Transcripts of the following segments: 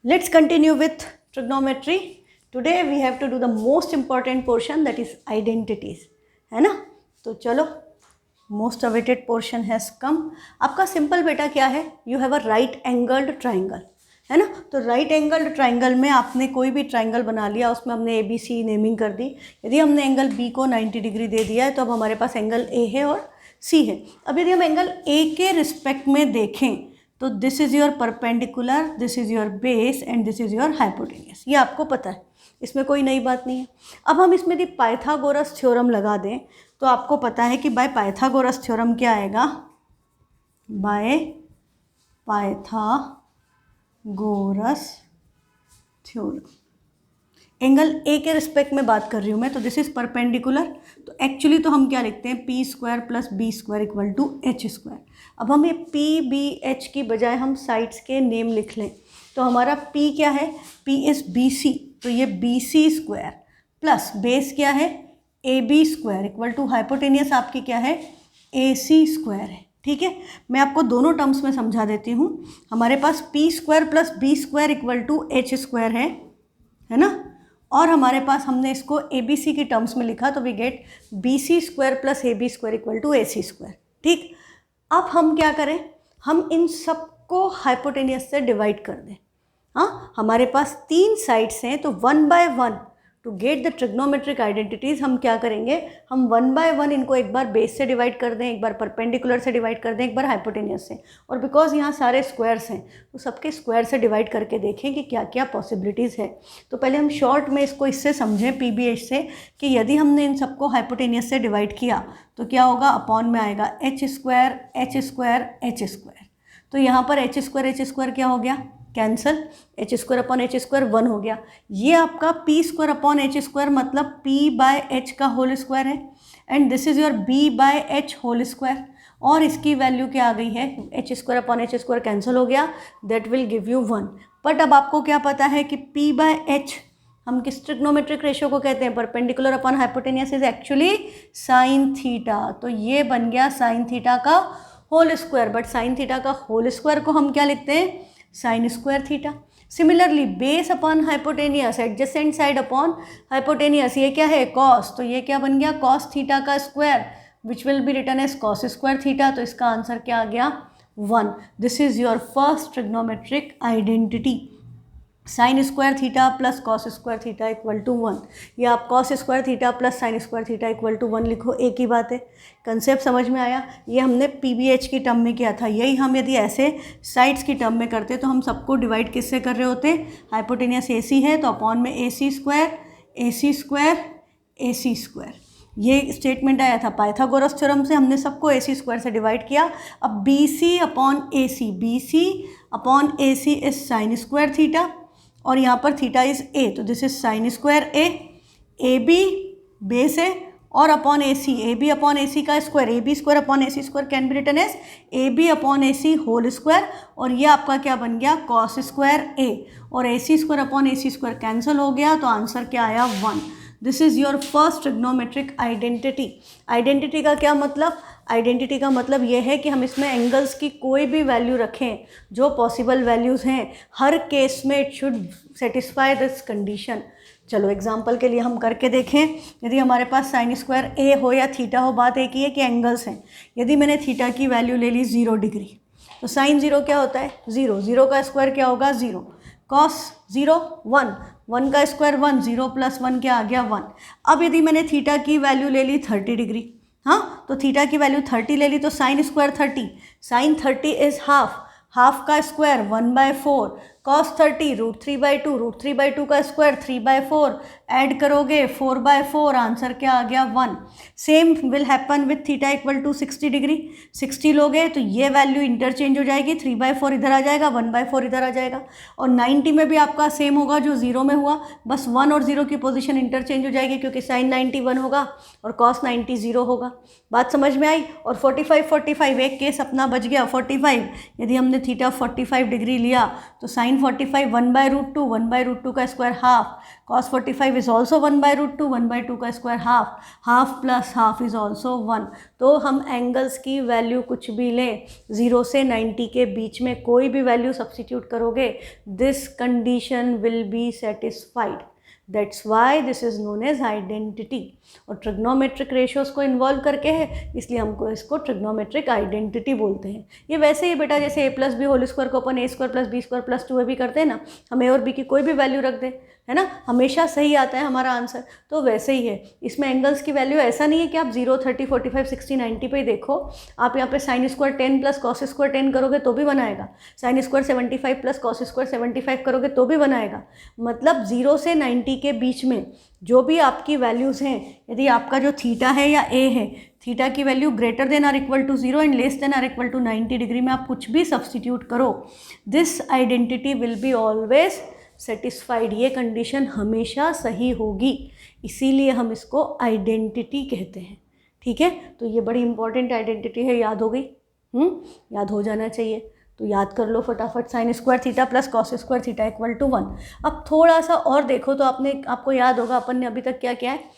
Let's continue with trigonometry. Today we have to do the most important portion, that is identities, है ना। तो चलो, most awaited portion has come. आपका simple बेटा क्या है, you have a right angled triangle, है ना। तो राइट एंगल्ड ट्राइंगल में आपने कोई भी ट्राइंगल बना लिया, उसमें हमने ए बी सी नेमिंग कर दी। यदि हमने एंगल बी को 90 डिग्री दे दिया है तो अब हमारे पास एंगल ए है और सी है। अब यदि हम एंगल ए के रिस्पेक्ट में देखें तो this is your perpendicular, this is your base and this is your hypotenuse. ये आपको पता है, इसमें कोई नई बात नहीं है। अब हम इसमें यदि पाइथागोरस थ्योरम लगा दें तो आपको पता है कि बाय पाइथागोरस थ्योरम क्या आएगा, by Pythagoras theorem. Angle A के रिस्पेक्ट में बात कर रही हूँ मैं, तो दिस इज परपेंडिकुलर, तो एक्चुअली तो हम क्या लिखते हैं, P square plus B square equal to H square. अब हम ये पी बी एच की बजाय हम साइड्स के नेम लिख लें, तो हमारा पी क्या है, पी इज़ बी सी, तो ये B C square plus base क्या है, A B square equal to hypotenuse आपकी क्या है, ए सी स्क्वायर है। ठीक है, मैं आपको दोनों टर्म्स में समझा देती हूँ। हमारे पास P square plus B square equal to H square है ना, और हमारे पास हमने इसको ए बी सी की टर्म्स में लिखा, तो we get B C square plus A B square equal to A C square. ठीक, अब हम क्या करें, हम इन सबको हाइपोटेनियस से डिवाइड कर दें। हाँ, हमारे पास 3 साइड्स हैं, तो 1 by 1 to get the trigonometric identities हम क्या करेंगे, हम 1 बाय 1 इनको एक बार बेस से डिवाइड कर दें, एक बार परपेंडिकुलर से डिवाइड कर दें, एक बार हाइपोटेनियस से। और बिकॉज यहाँ सारे स्क्वायर्स हैं तो सबके स्क्वायर से डिवाइड करके देखें कि क्या क्या पॉसिबिलिटीज़ है। तो पहले हम शॉर्ट में इसको इससे समझें PBH से, कि यदि हमने इन सबको हाइपोटेनियस से डिवाइड किया तो क्या होगा, अपॉन में आएगा H square H square H square. तो यहाँ पर एच स्क्वायर क्या हो गया, cancel, H square upon H square 1 हो गया। ये आपका P square upon H square मतलब पी बाय एच का होल स्क्वायर है, and this is your B by H whole square, और इसकी वैल्यू क्या आ गई है, H square upon H square cancel हो गया, that will give you 1। But अब आपको क्या पता है कि पी बाय एच हम किस ट्रिग्नोमेट्रिक रेशियो को कहते हैं, perpendicular upon hypotenuse is actually sine theta. तो ये बन गया साइन थीटा का whole square, but sine theta का होल स्क्वायर को हम क्या लिखते हैं, sine square theta. Similarly base upon hypotenuse, adjacent side upon hypotenuse, ये क्या है, कॉस, तो ये क्या बन गया, कॉस थीटा का square, which will be written as cos square theta. तो इसका आंसर क्या आ गया, 1। This is your first trigonometric identity, sine square theta plus cos square theta equal to 1, या आप cos square theta plus sine square theta equal to 1 लिखो, एक ही बात है। कंसेप्ट समझ में आया, ये हमने PBH की टर्म में किया था, यही हम यदि ऐसे साइड्स की टर्म में करते तो हम सबको डिवाइड किससे कर रहे होते, हाइपोटेनियस AC है तो अपॉन में AC square AC square AC square. ये स्टेटमेंट आया था पाइथागोरस थ्योरम से, हमने सबको AC स्क्वायर से डिवाइड किया। अब BC upon AC, BC upon AC is sine square theta, और यहाँ पर थीटा इज A, तो this is sine square A, AB base है, और upon AC, AB upon AC का square, AB square upon AC square can be written as AB upon AC whole square, और ये आपका क्या बन गया, कॉस स्क्वायर A, और AC square upon AC square cancel हो गया, तो आंसर क्या आया, 1। This is your first trigonometric identity. Identity का क्या मतलब, आइडेंटिटी का मतलब ये है कि हम इसमें एंगल्स की कोई भी वैल्यू रखें, जो पॉसिबल वैल्यूज़ हैं, हर केस में it should satisfy this condition. चलो एग्जांपल के लिए हम करके देखें, यदि हमारे पास साइन स्क्वायर A हो या थीटा हो, बात एक ही है कि एंगल्स हैं। यदि मैंने थीटा की वैल्यू ले ली 0 डिग्री, तो साइन 0 क्या होता है, 0, 0 का स्क्वायर क्या होगा, 0, कॉस 0 1, 1 का स्क्वायर 1, 0 प्लस 1 क्या आ गया, 1। अब यदि मैंने थीटा की वैल्यू ले ली 30 डिग्री, हाँ, तो थीटा की वैल्यू 30 ले ली, तो sine square 30, sine 30 is half, half का स्क्वायर 1/4, कॉस 30 √3/2, √3/2 का स्क्वायर 3/4, ऐड करोगे 4/4, आंसर क्या आ गया, 1। Same will happen with theta equal to 60 degree, 60 लोगे तो ये वैल्यू इंटरचेंज हो जाएगी, 3/4 इधर आ जाएगा, 1/4 इधर आ जाएगा, और 90 में भी आपका सेम होगा जो 0 में हुआ, बस 1 और 0 की पोजीशन इंटरचेंज हो जाएगी, क्योंकि साइन 90 1 होगा और कॉस 90 0 होगा। बात समझ में आई। और 45 45 एक केस अपना बच गया, 45 यदि हमने थीटा 45 डिग्री लिया तो साइन साइन 45 1/√2, 1/√2 का square half, cos 45 is also 1/√2, 1/2 का square half, half plus half is also 1। तो हम एंगल्स की वैल्यू कुछ भी लें, 0 से 90 के बीच में कोई भी वैल्यू सब्सटीट्यूट करोगे, this condition will be satisfied. That's why this is known as identity. और ट्रिग्नोमेट्रिक रेशियोज को इन्वॉल्व करके है, इसलिए हमको इसको ट्रिग्नोमेट्रिक आइडेंटिटी बोलते हैं। ये वैसे ही बेटा जैसे a+b होल स्क्वायर को अपन a² + b² + 2a भी करते हैं ना, हम a और b की कोई भी वैल्यू रख दें, है ना, हमेशा सही आता है हमारा आंसर। तो वैसे ही है इसमें एंगल्स की वैल्यू, ऐसा नहीं है कि आप 0, 30, 45, 60, 90 पे ही देखो। आप यहाँ पे sin² 10 + cos² 10 करोगे तो भी बनाएगा, sin² 75 + cos² 75 करोगे तो भी बनाएगा। मतलब 0 से 90 के बीच में जो भी आपकी वैल्यूज़ हैं, यदि आपका जो थीटा है या ए है, थीटा की value greater than or equal to 0 and less than or equal to 90 degree में आप कुछ भी सब्सटीट्यूट करो, this identity will be always satisfied. ये कंडीशन हमेशा सही होगी, इसीलिए हम इसको आइडेंटिटी कहते हैं। ठीक है, तो ये बड़ी इंपॉर्टेंट आइडेंटिटी है, याद हो गई? याद हो जाना चाहिए, तो याद कर लो फटाफट। sin² theta plus cos² theta equal to 1। अब थोड़ा सा और देखो तो आपको याद होगा अपन ने अभी तक क्या किया है,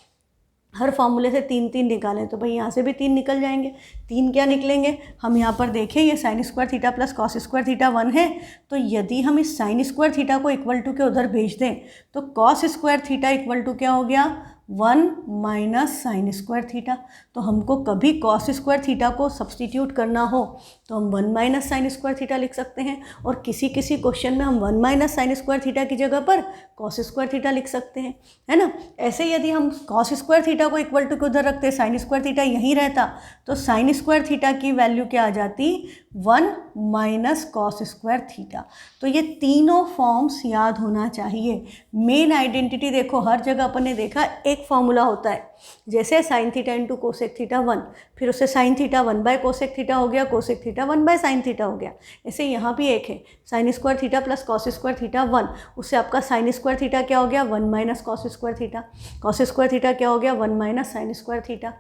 हर फॉर्मूले से 3 3 निकालें, तो भाई यहाँ से भी 3 निकल जाएंगे। 3 क्या निकलेंगे, हम यहाँ पर देखें, ये sin² theta plus cos² theta 1 है, तो यदि हम इस sin² थीटा को इक्वल टू के उधर भेज दें तो cos² थीटा इक्वल टू क्या हो गया, 1 माइनस sin² थीटा। तो हमको कभी cos² थीटा को सब्सटीट्यूट करना हो तो हम 1 माइनस sin² थीटा लिख सकते हैं, और किसी किसी क्वेश्चन में हम 1 माइनस sin² थीटा की जगह पर cos² थीटा लिख सकते हैं, है ना। ऐसे यदि हम cos² थीटा को इक्वल टू के उधर रखते, sin² थीटा यहीं रहता, तो sin² थीटा की वैल्यू क्या आ जाती, 1 माइनस cos² थीटा। तो ये तीनों फॉर्म्स याद होना चाहिए। मेन आइडेंटिटी देखो, हर जगह अपन ने देखा एक फॉर्मूला होता है, जैसे sin theta into cosec theta 1, फिर उससे sin थीटा 1/कोसेक थीटा हो गया, कोसेक थीटा 1/sin थीटा हो गया। ऐसे यहाँ भी एक है sin² theta plus cos² theta 1, उससे आपका sin² थीटा क्या हो गया, 1 minus cos² theta, cos² theta क्या हो गया, 1 माइनस sin² थीटा।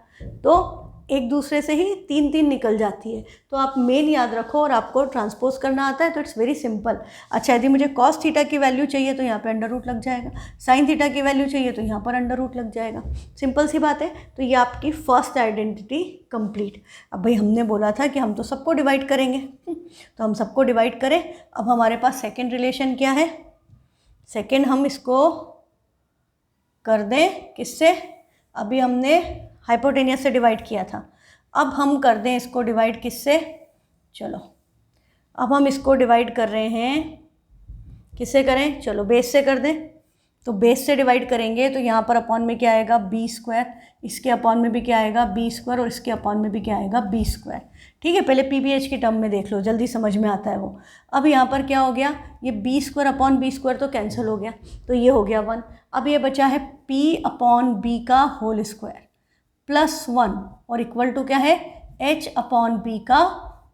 तो एक दूसरे से ही 3 3 निकल जाती है। तो आप मेन याद रखो, और आपको ट्रांसपोज करना आता है तो इट्स वेरी सिंपल। अच्छा, यदि मुझे cos थीटा की वैल्यू चाहिए तो यहाँ पे अंडर रूट लग जाएगा, sin थीटा की वैल्यू चाहिए तो यहाँ पर अंडर रूट लग जाएगा, सिंपल सी बात है। तो ये आपकी फर्स्ट आइडेंटिटी कंप्लीट। अब भाई हमने बोला था कि हम तो सबको डिवाइड करेंगे, तो हम सबको डिवाइड करें। अब हमारे पास सेकेंड रिलेशन क्या है, सेकेंड हम इसको कर दें किससे, अभी हमने हाइपोटेनियस से डिवाइड किया था, अब हम कर दें इसको डिवाइड किससे, चलो अब हम इसको डिवाइड कर रहे हैं, किससे करें, चलो बेस से कर दें। तो बेस से डिवाइड करेंगे तो यहाँ पर अपॉन में क्या आएगा, b², इसके अपॉन में भी क्या आएगा, b², और इसके अपॉन में भी क्या आएगा, b²। ठीक है, पहले PBH की टर्म में देख लो, जल्दी समझ में आता है वो। अब यहाँ पर क्या हो गया, ये b² अपॉन b² तो कैंसिल हो गया, तो ये हो गया 1। अब ये बचा है p अपॉन b का होल स्क्वायर प्लस 1, और इक्वल टू क्या है, h अपॉन b का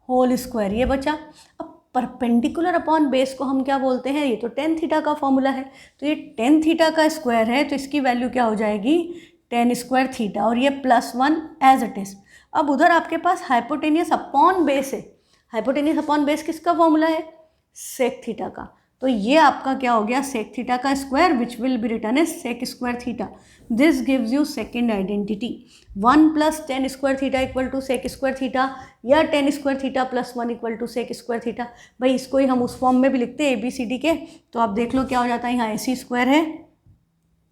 होल स्क्वायर, ये बचा। अब परपेंडिकुलर अपॉन बेस को हम क्या बोलते हैं, ये तो tan थीटा का फॉर्मूला है, तो ये tan थीटा का स्क्वायर है, तो इसकी वैल्यू क्या हो जाएगी, tan² थीटा, और ये +1 एज इट इज़। अब उधर आपके पास हाइपोटेनियस अपॉन बेस है, हाइपोटेनियस अपॉन बेस किसका फॉर्मूला है, सेक थीटा का। तो ये आपका क्या हो गया, सेक थीटा का square, which will be return as sec² theta. This gives you second identity, 1 + tan² theta equal to sec² theta, या tan² theta plus 1 equal to sec² theta. भाई इसको ही हम उस फॉर्म में भी लिखते हैं ABCD के, तो आप देख लो क्या हो जाता है, यहाँ AC² है,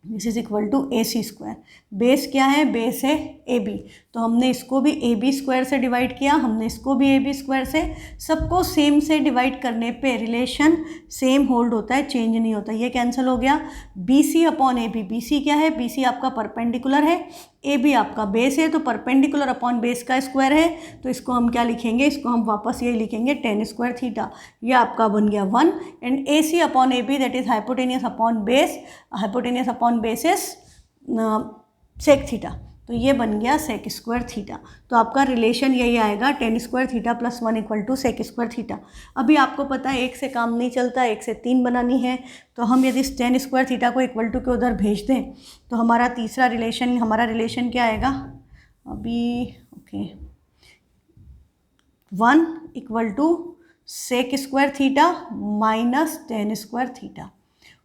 this is equal to AC²। Base क्या है, बेस है AB, तो हमने इसको भी AB² से डिवाइड किया, हमने इसको भी AB² से, सबको सेम से डिवाइड करने पे रिलेशन सेम होल्ड होता है, चेंज नहीं होता। ये कैंसिल हो गया, BC अपॉन AB, BC क्या है, BC आपका परपेंडिकुलर है, AB आपका बेस है, तो परपेंडिकुलर अपॉन बेस का स्क्वायर है, तो इसको हम क्या लिखेंगे, इसको हम वापस ये लिखेंगे tan² थीटा, ये आपका बन गया 1। And AC upon AB that is hypotenuse upon base, hypotenuse upon base is sec theta, तो ये बन गया sec² थीटा। तो आपका रिलेशन यही आएगा, tan² theta plus 1 equal to sec² theta. अभी आपको पता है एक से काम नहीं चलता, एक से 3 बनानी है, तो हम यदि tan² थीटा को इक्वल टू के उधर भेज दें तो हमारा तीसरा रिलेशन, हमारा रिलेशन क्या आएगा, अभी okay 1 equal to sec square theta minus tan square theta.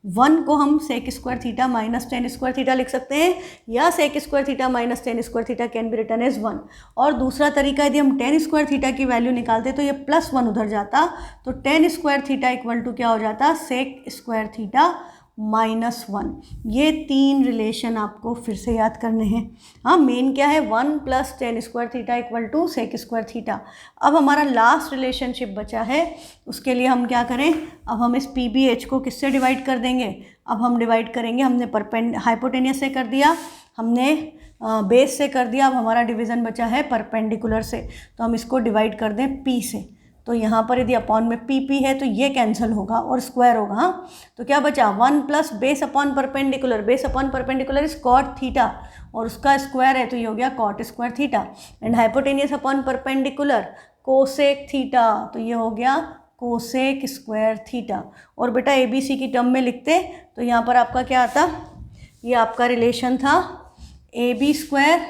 1 को हम sec square theta minus tan square theta लिख सकते हैं, या sec square theta minus tan square theta can be written as 1। और दूसरा तरीका, यदि हम टेन स्क्वायर थीटा की वैल्यू निकालते तो ये +1 उधर जाता, तो tan square theta equal to क्या हो जाता, सेक स्क्वायर थीटा -1। ये 3 रिलेशन आपको फिर से याद करने हैं। हाँ, मेन क्या है, 1 + tan square theta equal to sec square theta. अब हमारा लास्ट रिलेशनशिप बचा है, उसके लिए हम क्या करें, अब हम इस PBH को किससे डिवाइड कर देंगे, अब हम डिवाइड करेंगे, हमने हाइपोटेनियस से कर दिया, हमने बेस से कर दिया, अब हमारा डिवीज़न बचा है परपेंडिकुलर से, तो हम इसको डिवाइड कर दें P से। तो यहाँ पर यदि अपॉन में PP है तो ये कैंसिल होगा और स्क्वायर होगा। हाँ, तो क्या बचा, 1 + base upon perpendicular, base upon perpendicular is cot theta, और उसका स्क्वायर है तो ये हो गया cot square theta, and hypotenuse upon perpendicular cosec theta, तो ये हो गया कोसेक स्क्वायर थीटा। और बेटा ABC की टर्म में लिखते तो यहाँ पर आपका क्या आता, ये आपका रिलेशन था AB square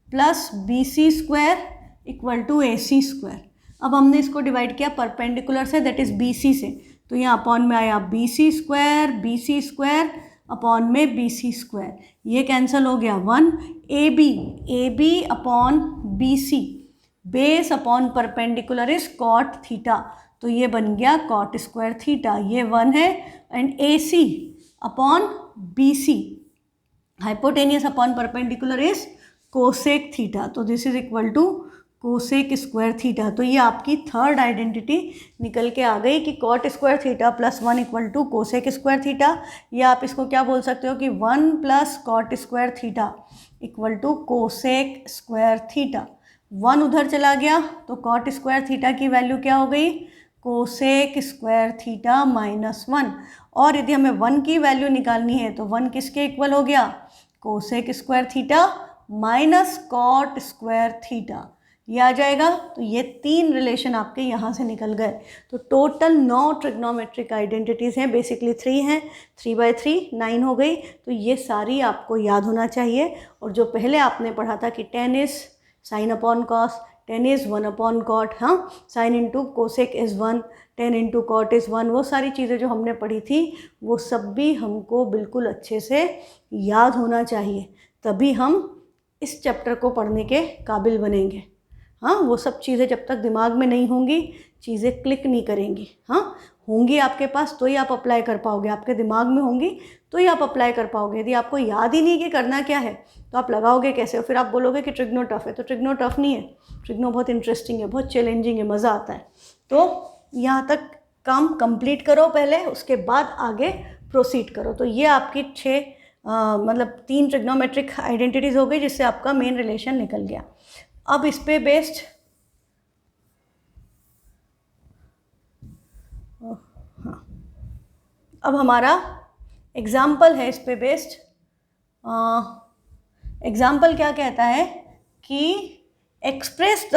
plus BC square equal to AC square. अब हमने इसको डिवाइड किया परपेंडिकुलर से, दैट इज़ BC से, तो यहाँ अपॉन में आया BC स्क्वायर अपॉन में BC स्क्वायर, ये कैंसिल हो गया 1। AB upon BC, base upon perpendicular is cot theta, तो ये बन गया कॉट स्क्वायर थीटा, ये 1 है, and AC upon BC, hypotenuse upon perpendicular is cosec theta, तो this is equal to cosec square theta. तो ये आपकी थर्ड आइडेंटिटी निकल के आ गई कि cot square theta +1 equal to cosec square theta, या आप इसको क्या बोल सकते हो कि 1 + cot square theta equal to cosec square theta. 1 उधर चला गया तो कॉट स्क्वायर थीटा की वैल्यू क्या हो गई, कोसेक स्क्वायर थीटा -1। और यदि हमें 1 की वैल्यू निकालनी है तो 1 किसके इक्वल हो गया, cosec square theta minus cot square theta, ये आ जाएगा। तो ये 3 रिलेशन आपके यहाँ से निकल गए। तो टोटल 9 ट्रिग्नोमेट्रिक आइडेंटिटीज़ हैं, बेसिकली 3 हैं, 3/3 9 हो गई। तो ये सारी आपको याद होना चाहिए। और जो पहले आपने पढ़ा था कि tan is sine upon cos, tan is 1 upon cot, हाँ, sine into cosec is 1, tan into cot is 1, वो सारी चीज़ें जो हमने पढ़ी थी वो सब भी हमको बिल्कुल अच्छे से याद होना चाहिए, तभी हम इस चैप्टर को पढ़ने के काबिल बनेंगे। हाँ, वो सब चीज़ें जब तक दिमाग में नहीं होंगी, चीज़ें क्लिक नहीं करेंगी। हाँ, होंगी आपके पास तो ही आप अप्लाई कर पाओगे, आपके दिमाग में होंगी तो ही आप अप्लाई कर पाओगे। यदि आपको याद ही नहीं कि करना क्या है तो आप लगाओगे कैसे, और फिर आप बोलोगे कि ट्रिग्नो टफ है, तो ट्रिग्नो टफ नहीं है, ट्रिग्नो बहुत इंटरेस्टिंग है, बहुत चैलेंजिंग है, मज़ा आता है। तो यहाँ तक काम कंप्लीट करो पहले, उसके बाद आगे प्रोसीड करो। तो ये आपकी 3 ट्रिग्नोमेट्रिक आइडेंटिटीज़ हो गई जिससे आपका मेन रिलेशन निकल गया। अब इस पे बेस्ड हाँ, अब हमारा एग्जाम्पल है इस पे बेस्ड। एग्जाम्पल क्या कहता है कि express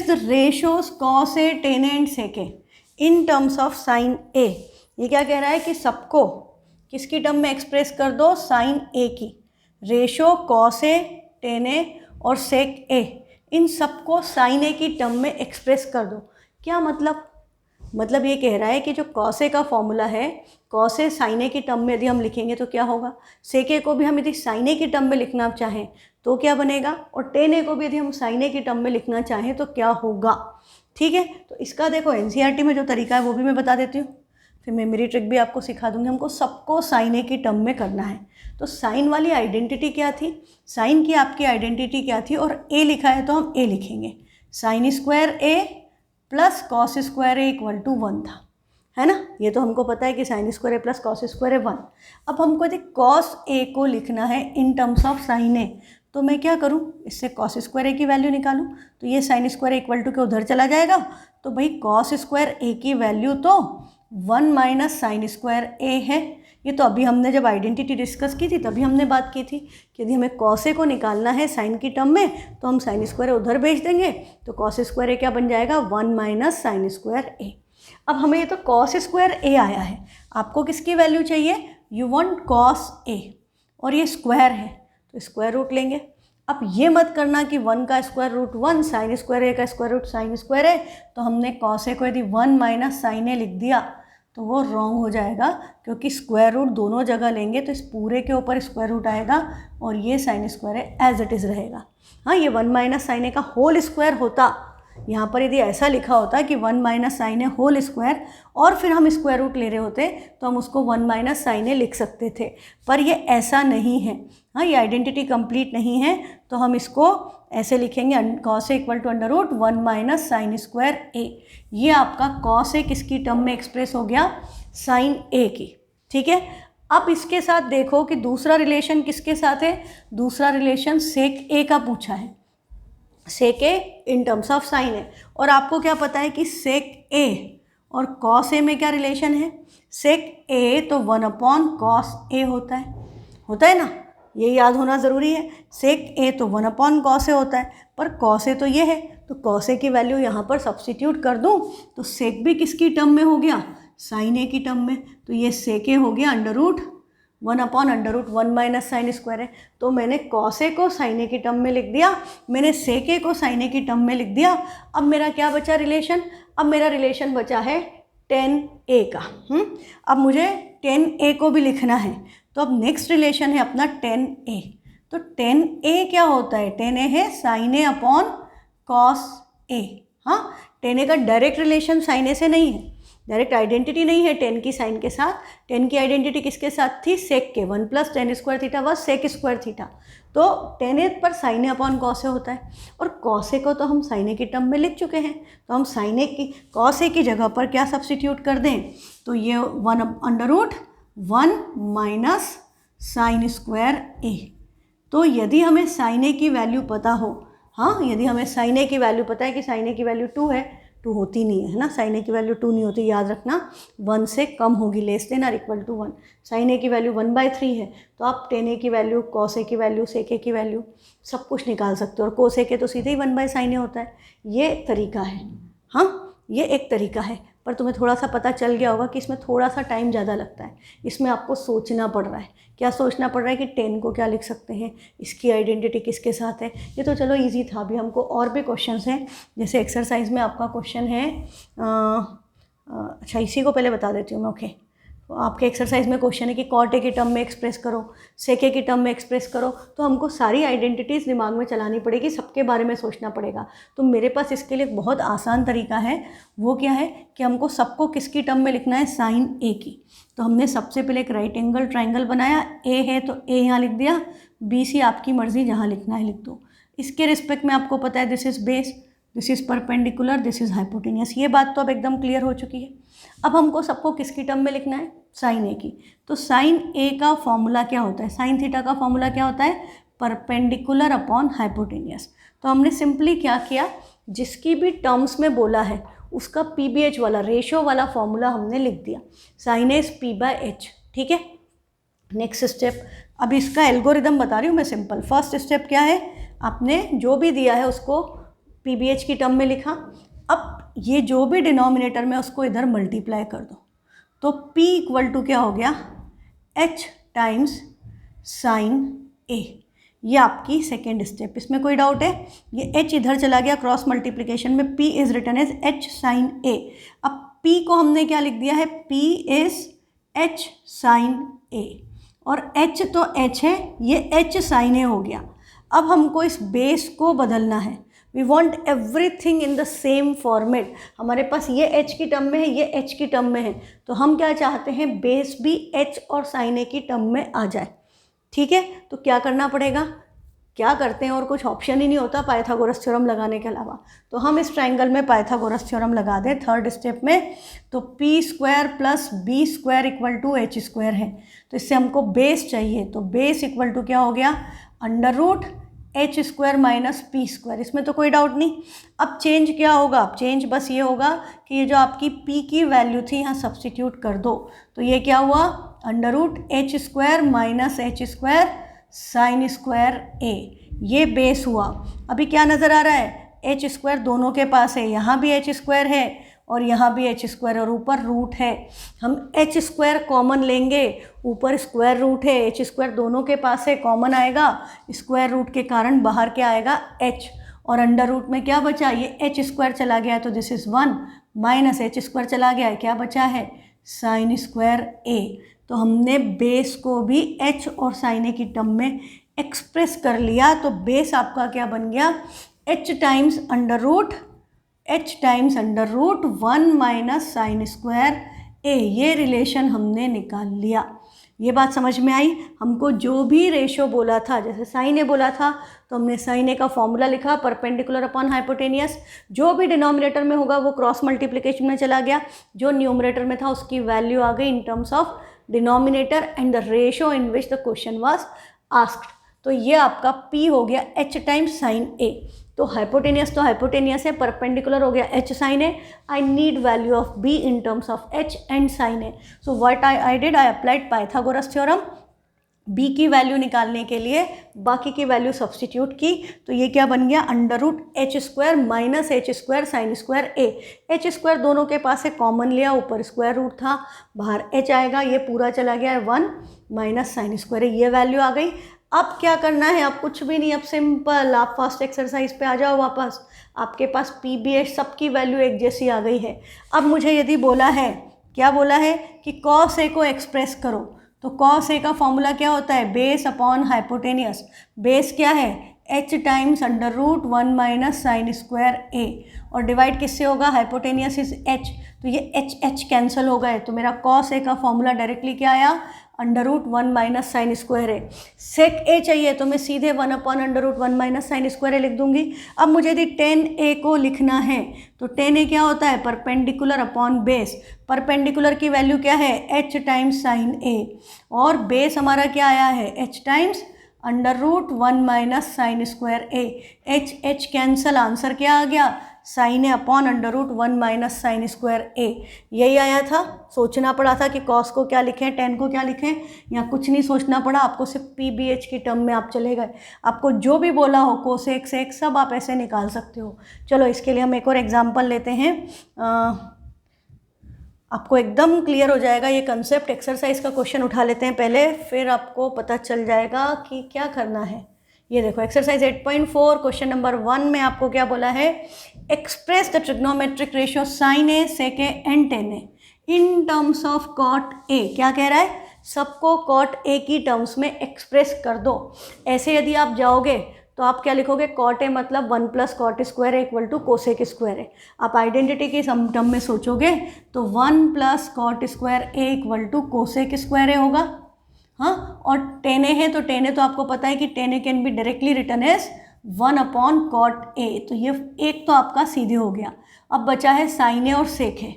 the ratios cos A, tan and sec A in terms of sine A. ये क्या कह रहा है कि सबको किसकी टर्म में एक्सप्रेस कर दो, साइन ए की, रेशो कॉस ए, टेन ए और सेक ए, इन सबको साइन ए की टर्म में एक्सप्रेस कर दो। क्या मतलब ये कह रहा है कि जो कॉस ए का फॉर्मूला है, कॉस ए साइन ए की टर्म में यदि हम लिखेंगे तो क्या होगा, सेक ए को भी हम यदि साइन ए की टर्म में लिखना चाहें तो क्या बनेगा, और टेन ए को भी यदि हम साइन ए की टर्म में लिखना चाहें तो क्या होगा। ठीक है, तो इसका देखो एनसीईआरटी में जो तरीका है वो भी मैं बता देती हूँ, फिर मैं मेरी ट्रिक भी आपको सिखा दूँगी। हमको सबको साइन ए की टर्म में करना है। तो साइन वाली आइडेंटिटी क्या थी, साइन की आपकी आइडेंटिटी क्या थी, और ए लिखा है तो हम ए लिखेंगे, sine square A plus cos square A equal to 1 था, है ना। ये तो हमको पता है कि sign square A plus cos square ए 1। अब हमको यदि कॉस ए को लिखना है इन टर्म्स ऑफ साइन ए, तो मैं क्या करूं, इससे कॉस स्क्वायर ए की वैल्यू निकालूं, तो ये साइन स्क्वायर इक्वल टू के उधर चला जाएगा, तो भाई कॉस स्क्वायर ए की वैल्यू तो 1 माइनस साइन स्क्वायर ए है। ये तो अभी हमने जब आइडेंटिटी डिस्कस की थी तभी हमने बात की थी कि यदि हमें कॉस ए को निकालना है साइन की टर्म में तो हम साइन स्क्वायर ए उधर भेज देंगे, तो कॉस स्क्वायर ए क्या बन जाएगा, 1 माइनस साइन स्क्वायर ए। अब हमें ये तो कॉस स्क्वायर ए आया है, आपको किसकी वैल्यू चाहिए, यू वांट कॉस ए, और ये स्क्वायर है तो स्क्वायर रूट लेंगे। अब ये मत करना कि 1 का स्क्वायर रूट 1 साइन स्क्वायर ए का स्क्वायर रूट साइन स्क्वायर है, तो हमने कॉस ए को यदि 1 माइनस साइन ए लिख दिया तो वो रॉन्ग हो जाएगा, क्योंकि स्क्वायर रूट दोनों जगह लेंगे तो इस पूरे के ऊपर स्क्वायर रूट आएगा और ये साइन स्क्वायर है एज इट इज़ रहेगा। हाँ, ये 1 माइनस साइन ए का होल स्क्वायर होता, यहाँ पर यदि ऐसा लिखा होता कि 1 माइनस साइन ए होल स्क्वायर और फिर हम स्क्वायर रूट ले रहे होते तो हम उसको 1 माइनस साइन ए लिख सकते थे, पर ये ऐसा नहीं है। हाँ, ये आइडेंटिटी कंप्लीट नहीं है, तो हम इसको ऐसे लिखेंगे cos A equal to under root 1 minus sine square A. ये आपका कॉस ए किसकी टर्म में एक्सप्रेस हो गया, साइन ए की। ठीक है, अब इसके साथ देखो कि दूसरा रिलेशन किसके साथ है, दूसरा रिलेशन सेक ए का पूछा है। Sec A in terms of sign है, और आपको क्या पता है कि सेक ए और कॉस ए में क्या रिलेशन है, सेक ए तो 1 अपॉन कॉस ए होता है ना, ये याद होना ज़रूरी है। सेक ए तो 1 अपॉन कॉस ए होता है, पर कॉस ए तो ये है, तो कॉस ए की वैल्यू यहाँ पर सब्सटीट्यूट कर दूँ तो सेक भी किसकी टर्म में हो गया, साइन ए की टर्म में, तो ये सेक ए हो गया under root 1 upon under root 1 minus sine square है। तो मैंने कॉस ए को साइन ए की टर्म में लिख दिया, मैंने सेक ए को साइन ए की टर्म में लिख दिया। अब मेरा क्या बचा रिलेशन, अब मेरा रिलेशन बचा है tan a का। अब मुझे tan a को भी लिखना है, तो अब नेक्स्ट रिलेशन है अपना tan a। तो tan a क्या होता है, tan a है साइन ए अपॉन कॉस ए। हाँ, tan a का डायरेक्ट रिलेशन साइन ए से नहीं है, डायरेक्ट आइडेंटिटी नहीं है tan की साइन के साथ। tan की आइडेंटिटी किसके साथ थी, सेक के, 1 प्लस टेन स्क्वायर थीटा व सेक स्क्वायर थीटा। तो tan ए पर साइन ए अपॉन कॉस ए होता है, और कॉस ए को तो हम साइन ए की टर्म में लिख चुके हैं, तो हम साइन ए की कॉस ए की जगह पर क्या सब्सटीट्यूट कर दें, तो ये 1 under root 1 minus sine square A. तो यदि हमें साइन ए की वैल्यू पता हो, हाँ, यदि हमें साइन ए की वैल्यू पता है कि साइन ए की वैल्यू 2 है, 2 होती नहीं है ना, साइन ए की वैल्यू 2 नहीं होती, याद रखना 1 से कम होगी, लेस देन और इक्वल टू 1। साइन ए की वैल्यू 1/3 है, तो आप tan ए की वैल्यू, कॉस ए की वैल्यू, सेक ए की वैल्यू सब कुछ निकाल सकते हो, और कोस ए के तो सीधे ही 1/sin ए होता है। ये तरीका है, हाँ, ये एक तरीका है, पर तुम्हें थोड़ा सा पता चल गया होगा कि इसमें थोड़ा सा टाइम ज़्यादा लगता है, इसमें आपको सोचना पड़ रहा है। क्या सोचना पड़ रहा है कि tan को क्या लिख सकते हैं, इसकी आइडेंटिटी किसके साथ है। ये तो चलो इजी था, अभी हमको और भी क्वेश्चंस हैं, जैसे एक्सरसाइज में आपका क्वेश्चन है, अच्छा इसी को पहले बता देती हूँ मैं। ओके, तो आपके एक्सरसाइज में क्वेश्चन है कि कॉट ए की टर्म में एक्सप्रेस करो, सेक ए की टर्म में एक्सप्रेस करो, तो हमको सारी आइडेंटिटीज़ दिमाग में चलानी पड़ेगी, सबके बारे में सोचना पड़ेगा। तो मेरे पास इसके लिए एक बहुत आसान तरीका है, वो क्या है कि हमको सबको किसकी टर्म में लिखना है, साइन ए की। तो हमने सबसे पहले एक राइट एंगल ट्राइंगल बनाया, ए है तो ए यहाँ लिख दिया, बी सी आपकी मर्ज़ी जहाँ लिखना है लिख दो। इसके रिस्पेक्ट में आपको पता है this is base, this is perpendicular, this is hypotenuse. ये बात तो अब एकदम क्लियर हो चुकी है। अब हमको सबको किसकी टर्म में लिखना है, साइन ए की। तो साइन ए का फॉर्मूला क्या होता है, साइन थीटा का फॉर्मूला क्या होता है, परपेंडिकुलर अपॉन हाइपोटेनियस। तो हमने सिंपली क्या किया, जिसकी भी टर्म्स में बोला है उसका PBH वाला, रेशो वाला फॉर्मूला हमने लिख दिया, साइन ए P/H। ठीक है, नेक्स्ट स्टेप, अब इसका एल्गोरिदम बता रही हूँ मैं सिंपल। फर्स्ट स्टेप क्या है, आपने जो भी दिया है उसको PBH की टर्म में लिखा। अब ये जो भी डिनोमिनेटर में उसको इधर मल्टीप्लाई कर दो, तो P इक्वल टू क्या हो गया, H टाइम्स साइन ए। ये आपकी सेकेंड स्टेप, इसमें कोई डाउट है, ये H इधर चला गया क्रॉस मल्टीप्लिकेशन में, P is written as H sine A. अब P को हमने क्या लिख दिया है, P is H sine A, और H तो H है, ये H साइन ए हो गया। अब हमको इस बेस को बदलना है, we want everything in the same format. हमारे पास ये H की टर्म में है, ये H की टर्म में है, तो हम क्या चाहते हैं, बेस भी H और साइन ए की टर्म में आ जाए। ठीक है, तो क्या करना पड़ेगा, क्या करते हैं, और कुछ ऑप्शन ही नहीं होता पाइथागोरस थ्योरम लगाने के अलावा। तो हम इस ट्राइंगल में पाइथागोरस थ्योरम लगा दें थर्ड स्टेप में। तो P square plus B square equal to H square है, तो इससे हमको बेस चाहिए, तो बेस इक्वल टू क्या हो गया, under root H square minus P square. इसमें तो कोई डाउट नहीं। अब चेंज क्या होगा, अब चेंज बस ये होगा कि ये जो आपकी P की वैल्यू थी यहाँ सब्सटीट्यूट कर दो, तो ये क्या हुआ, under root H square minus H square sine square A. ये बेस हुआ। अभी क्या नज़र आ रहा है, H स्क्वायर दोनों के पास है, यहाँ भी H स्क्वायर है और यहाँ भी एच स्क्वायर और ऊपर रूट है। हम एच स्क्वायर कॉमन लेंगे, ऊपर स्क्वायर रूट है, एच स्क्वायर दोनों के पास है, कॉमन आएगा, स्क्वायर रूट के कारण बाहर क्या आएगा एच, और अंडर रूट में क्या बचा, ये एच स्क्वायर चला गया तो this is 1 minus H square चला गया है, क्या बचा है साइन स्क्वायर ए। तो हमने बेस को भी एच और साइन ए की टर्म में एक्सप्रेस कर लिया। तो बेस आपका क्या बन गया, H times under root 1 minus sine square A. ये रिलेशन हमने निकाल लिया। ये बात समझ में आई। हमको जो भी रेशो बोला था, जैसे साइन ए बोला था तो हमने साइन ए का फॉर्मूला लिखा, परपेंडिकुलर अपॉन हाइपोटेनियस। जो भी डिनोमिनेटर में होगा वो क्रॉस मल्टीप्लिकेशन में चला गया, जो न्यूमरेटर में था उसकी वैल्यू आ गई इन terms of denominator and the ratio in which the question was asked. तो ये आपका P हो गया एच टाइम्स साइन ए। तो हाइपोटेनियस है, परपेंडिकुलर हो गया H sine A. I need value of B in terms of H and sine A. So what I did, I applied Pythagoras theorem. B की वैल्यू निकालने के लिए बाकी की वैल्यू सब्सटीट्यूट की, तो ये क्या बन गया under root H square minus H square sine square A. H square दोनों के पास है, कॉमन लिया, ऊपर स्क्वायर रूट था, बाहर एच आएगा, ये पूरा चला गया है 1 माइनस साइन स्क्वायर ए। ये वैल्यू आ गई। अब क्या करना है, अब कुछ भी नहीं, अब सिंपल आप फर्स्ट एक्सरसाइज पे आ जाओ वापस। आपके पास पी बी एच सबकी वैल्यू एक जैसी आ गई है। अब मुझे यदि बोला है, क्या बोला है कि कॉस ए को एक्सप्रेस करो, तो कॉस ए का फॉर्मूला क्या होता है, बेस अपॉन हाइपोटेनियस। बेस क्या है H times under root 1 minus sine square A, और डिवाइड किससे होगा, हाइपोटेनियस इज एच, तो ये एच एच कैंसिल हो गए। तो मेरा कॉस ए का फॉर्मूला डायरेक्टली क्या आया, under root 1 minus sine square A. Sec A चाहिए तो मैं सीधे 1 upon under root 1 minus sine square A लिख दूंगी। अब मुझे यदि टेन ए को लिखना है तो टेन ए क्या होता है, परपेंडिकुलर अपॉन बेस। परपेंडिकुलर की वैल्यू क्या है, एच टाइम्स साइन ए, और बेस हमारा क्या आया है, H times under root 1 minus sine square A. H H cancel, answer क्या आ गया, sine A upon under root 1 minus sine square A. यही आया था। सोचना पड़ा था कि कॉस को क्या लिखें, टेन को क्या लिखें, यहाँ कुछ नहीं सोचना पड़ा, आपको सिर्फ पी बी एच की टर्म में आप चले गए। आपको जो भी बोला हो कोसेक सेक सब आप ऐसे निकाल सकते हो। चलो इसके लिए हम एक और एग्जाम्पल लेते हैं, आपको एकदम क्लियर हो जाएगा ये कंसेप्ट। एक्सरसाइज का क्वेश्चन उठा लेते हैं पहले, फिर आपको पता चल जाएगा कि क्या करना है। ये देखो एक्सरसाइज 8.4 क्वेश्चन नंबर 1 में आपको क्या बोला है, express the trigonometric ratio sine A sec A and tan A in terms of cot A. क्या कह रहा है, सबको कॉट ए की टर्म्स में एक्सप्रेस कर दो। ऐसे यदि आप जाओगे तो आप क्या लिखोगे, कॉट ए मतलब 1 plus cot square equal to cosec square है। आप आइडेंटिटी की सम टर्म में सोचोगे तो 1 plus cot square A equal to cosec square A होगा। हाँ, और टेन ए है तो टेन ए तो आपको पता है कि tan A can be directly written as 1 upon cot A. तो ये एक तो आपका सीधे हो गया। अब बचा है साइन ए और सेक है।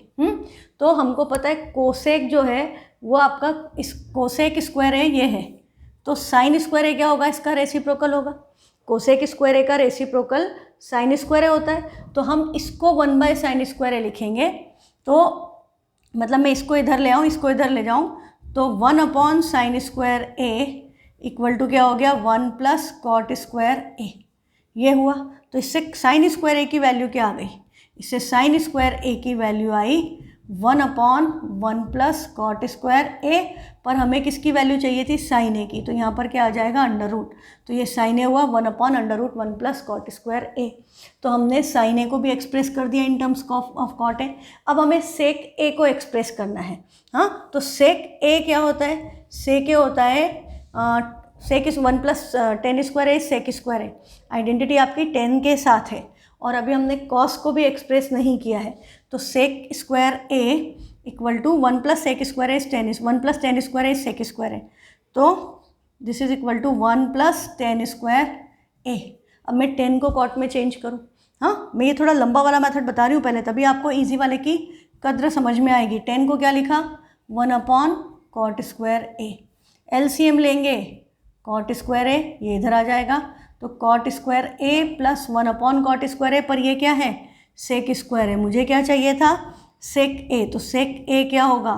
तो हमको पता है कोसेक जो है वो आपका इस कोसेक स्क्वायर ए ये है, तो साइन स्क्वायर ए क्या होगा, इसका रेसिप्रोकल होगा। कोसेक स्क्वायर ए का रेसिप्रोकल साइन स्क्वायर ए होता है। तो हम इसको 1 बाय साइन स्क्वायर ए लिखेंगे। तो मतलब मैं इसको इधर ले आऊँ, इसको इधर ले जाऊँ, तो 1 upon sine square A equal to क्या हो गया, 1 प्लस कॉट स्क्वायर ए। ये हुआ। तो इससे साइन स्क्वायर ए की वैल्यू क्या आ गई, इससे साइन स्क्वायर ए की वैल्यू आई 1 अपॉन 1 प्लस कॉट स्क्वायर ए, पर हमें किसकी वैल्यू चाहिए थी, साइन ए की। तो यहाँ पर क्या आ जाएगा, अंडर रूट। तो ये साइन ए हुआ 1 upon under root 1 plus cot square A. तो हमने साइन ए को भी एक्सप्रेस कर दिया in terms of cot A. अब हमें सेक ए को एक्सप्रेस करना है। हाँ, तो सेक ए क्या होता है, सेक ए होता है सेक इस 1 plus tan square A sec square A. Identity आपकी 10 के साथ है, और अभी हमने कॉस को भी एक्सप्रेस नहीं किया है। तो sec square A equal to 1 plus sec square A 10, 1 plus tan square A sec square A. तो this is equal to 1 plus tan square A. अब मैं 10 को कॉट में चेंज करूँ। हाँ, मैं ये थोड़ा लंबा वाला मेथड बता रही हूँ पहले, तभी आपको ईजी वाले की कद्र समझ में आएगी। 10 को क्या लिखा, 1 अपॉन कॉट स्क्वायर ए। एलसीएम लेंगे, कॉट स्क्वायर ए ये इधर आ जाएगा, तो cot square A plus 1 upon cot square ए, पर ये क्या है, सेक स्क्वायर है। मुझे क्या चाहिए था, सेक ए। तो सेक ए क्या होगा,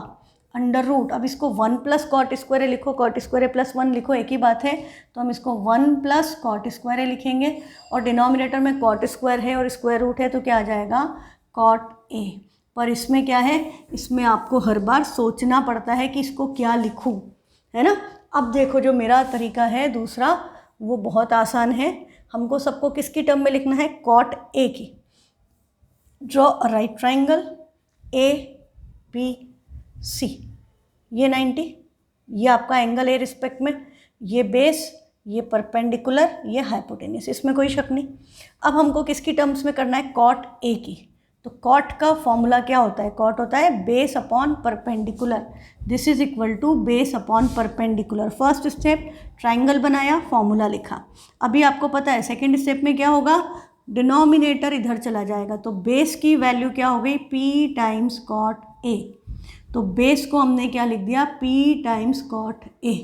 अंडर रूट। अब इसको 1 प्लस कॉट स्क्वायर ए लिखो, कॉट स्क्वायर ए प्लस 1 लिखो, एक ही बात है। तो हम इसको 1 प्लस कॉट स्क्वायर ए लिखेंगे, और डिनोमिनेटर में कॉट स्क्वायर है और स्क्वायर रूट है, तो क्या आ जाएगा, कॉट ए। पर इसमें क्या है, इसमें आपको हर बार सोचना पड़ता है कि इसको क्या लिखूं, है ना। अब देखो जो मेरा तरीका है दूसरा वो बहुत आसान है। हमको सबको किसकी टर्म में लिखना है, कॉट ए की। Draw a right triangle A B C, ये 90, ये आपका एंगल ए रिस्पेक्ट में, ये बेस, ये परपेंडिकुलर, ये हाइपोटेनियस, इसमें कोई शक नहीं। अब हमको किसकी टर्म्स में करना है, कॉट ए की। तो कॉट का फॉर्मूला क्या होता है, कॉट होता है base upon perpendicular, this is equal to base upon perpendicular. First step triangle बनाया, फॉर्मूला लिखा। अभी आपको पता है सेकेंड स्टेप में क्या होगा, डिनोमिनेटर इधर चला जाएगा, तो बेस की वैल्यू क्या हो गई, p टाइम्स कॉट ए। तो बेस को हमने क्या लिख दिया, p टाइम्स कॉट ए।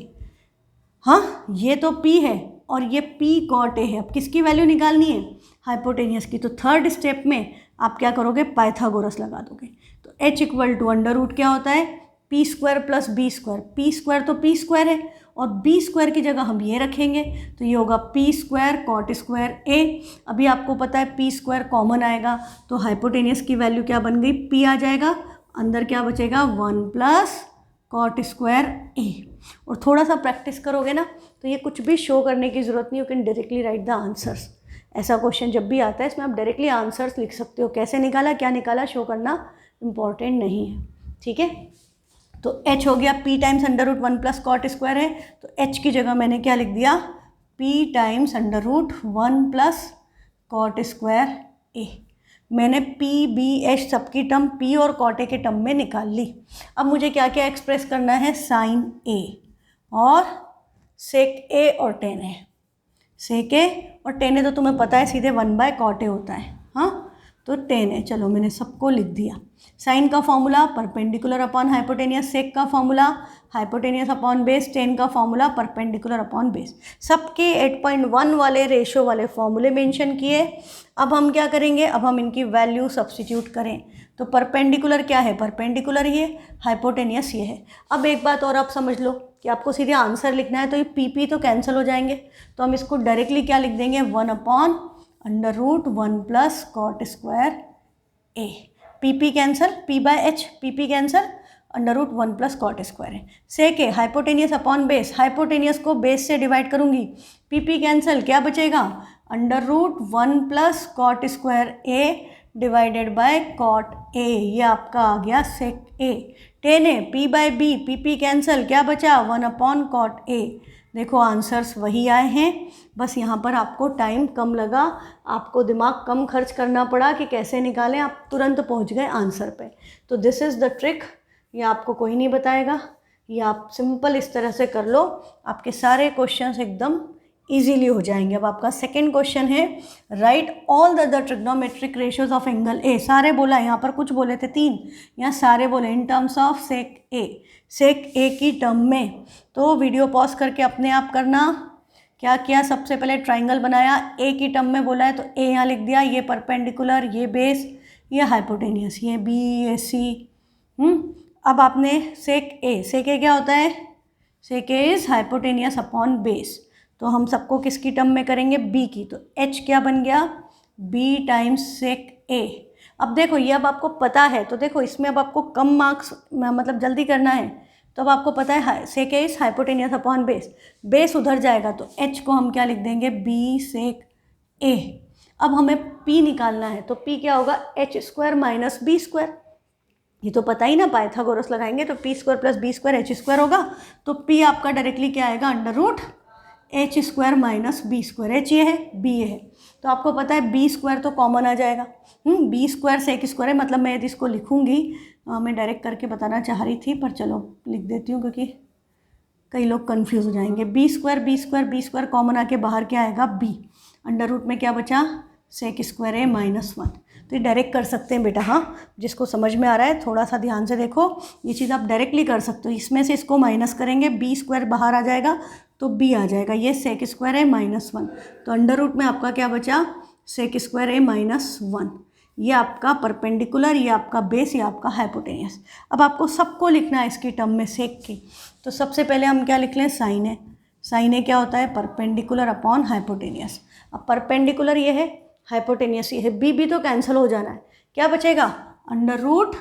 हाँ, ये तो p है और ये p कॉट ए है। अब किसकी वैल्यू निकालनी है, हाइपोटेनियस की। तो थर्ड स्टेप में आप क्या करोगे, पाइथागोरस लगा दोगे। तो h equal to under root क्या होता है, P square plus B square. P square तो पी स्क्वायर है और बी स्क्वायर की जगह हम ये रखेंगे, तो ये होगा पी स्क्वायर कॉट स्क्वायर ए। अभी आपको पता है पी स्क्वायर कॉमन आएगा, तो हाइपोटेनियस की वैल्यू क्या बन गई, पी आ जाएगा, अंदर क्या बचेगा, 1 प्लस कॉट स्क्वायर ए। और थोड़ा सा प्रैक्टिस करोगे ना तो ये कुछ भी शो करने की ज़रूरत नहीं, you can directly right the answers. ऐसा क्वेश्चन जब भी आता है इसमें आप डायरेक्टली आंसर्स लिख सकते हो, कैसे निकाला क्या निकाला शो करना इम्पॉर्टेंट नहीं है, ठीक है। तो h हो गया p times under root 1 plus cot square है, तो h की जगह मैंने क्या लिख दिया, p times under root 1 plus cot square A. मैंने p b h सबकी टर्म p और कॉट ए के टर्म में निकाल ली। अब मुझे क्या क्या एक्सप्रेस करना है, साइन a और सेक a और टेन a। सेक a और टेन a तो तुम्हें पता है सीधे 1 बाय कॉट ए होता है, हाँ, तो टेन है। चलो मैंने सबको लिख दिया। साइन का फॉर्मूला परपेंडिकुलर अपॉन हाइपोटेनियस, सेक का formula hypotenuse upon base, ten का फॉर्मूला परपेंडिकुलर अपॉन बेस। सबके 8.1 वाले रेशो वाले फॉर्मूले मेंशन किए। अब हम क्या करेंगे, अब हम इनकी वैल्यू सब्स्टिट्यूट करें। तो परपेंडिकुलर क्या है, परपेंडिकुलर ये, हाइपोटेनियस ये है। अब एक बात और आप समझ लो कि आपको सीधे आंसर लिखना है, तो ये पी तो कैंसिल हो जाएंगे, तो हम इसको डायरेक्टली क्या लिख देंगे, 1 upon under root 1 plus cot square A. P cancel, p by H, P cancel, under root 1 plus cot square है। Sec A hypotenuse upon base, hypotenuse को बेस से डिवाइड करूंगी, पी कैंसल, क्या बचेगा, under root 1 plus cot square A divided by cot A, ये आपका आ गया sec A. Tan A, p by B, P cancel, क्या बचा, 1 अपॉन कॉट ए। देखो आंसर्स वही आए हैं, बस यहाँ पर आपको टाइम कम लगा, आपको दिमाग कम खर्च करना पड़ा कि कैसे निकालें, आप तुरंत पहुँच गए आंसर पे। तो दिस इज़ द ट्रिक, ये आपको कोई नहीं बताएगा, ये आप सिंपल इस तरह से कर लो, आपके सारे क्वेश्चंस एकदम इजीली हो जाएंगे। अब आपका सेकंड क्वेश्चन है, right all the trigonometric ratios of angle A. सारे बोला, यहाँ पर कुछ बोले थे 3, यहाँ सारे बोले इन terms of sec A, sec ए की टर्म में। तो वीडियो पॉज करके अपने आप करना। क्या किया, सबसे पहले ट्राइंगल बनाया, ए की टर्म में बोला है तो ए यहाँ लिख दिया, ये परपेंडिकुलर, ये बेस, ये हाइपोटेनियस, ये बी, ये सी। अब आपने सेक ए क्या होता है, sec A is hypotenuse upon base, तो हम सबको किसकी टर्म में करेंगे, बी की। तो एच क्या बन गया, बी टाइम्स सेक ए। अब देखो ये अब आपको पता है, तो देखो इसमें अब आपको कम मार्क्स मतलब जल्दी करना है, तो अब आपको पता है sec A is hypotenuse upon base, base उधर जाएगा तो एच को हम क्या लिख देंगे, बी सेक ए। अब हमें पी निकालना है, तो पी क्या होगा, H square minus B square, ये तो पता ही ना, पाइथागोरस लगाएंगे तो P square plus B square H square होगा। तो पी आपका डायरेक्टली क्या आएगा, under root H square minus B square, H ये है बी ये है, तो आपको पता है बी स्क्वायर तो कॉमन आ जाएगा। बी स्क्वायर सेक स्क्वायर है, मतलब मैं यदि इसको लिखूंगी, मैं डायरेक्ट करके बताना चाह रही थी पर चलो लिख देती हूँ क्योंकि कई लोग कंफ्यूज हो जाएंगे। बी स्क्वायर कॉमन आके बाहर क्या आएगा, बी, अंडर रूट में क्या बचा, सेक स्क्वायर ए माइनस 1। तो ये डायरेक्ट कर सकते हैं बेटा, हाँ, जिसको समझ में आ रहा है थोड़ा सा ध्यान से देखो, ये चीज़ आप डायरेक्टली कर सकते हो। इसमें से इसको माइनस करेंगे, बी स्क्वायर बाहर आ जाएगा तो बी आ जाएगा, ये सेक स्क्वायर ए माइनस 1, तो अंडर रूट में आपका क्या बचा, सेक स्क्वायर ए माइनस 1। ये आपका परपेंडिकुलर, ये आपका बेस, ये आपका हाइपोटेनियस। अब आपको सबको लिखना है इसकी टर्म में सेक की, तो सबसे पहले हम क्या लिख लें, साइन ए। साइन ए क्या होता है, परपेंडिकुलर अपॉन हाइपोटेनियस। अब परपेंडिकुलर ये है, हाइपोटेनियस ये है, बी तो कैंसिल हो जाना है, क्या बचेगा, under root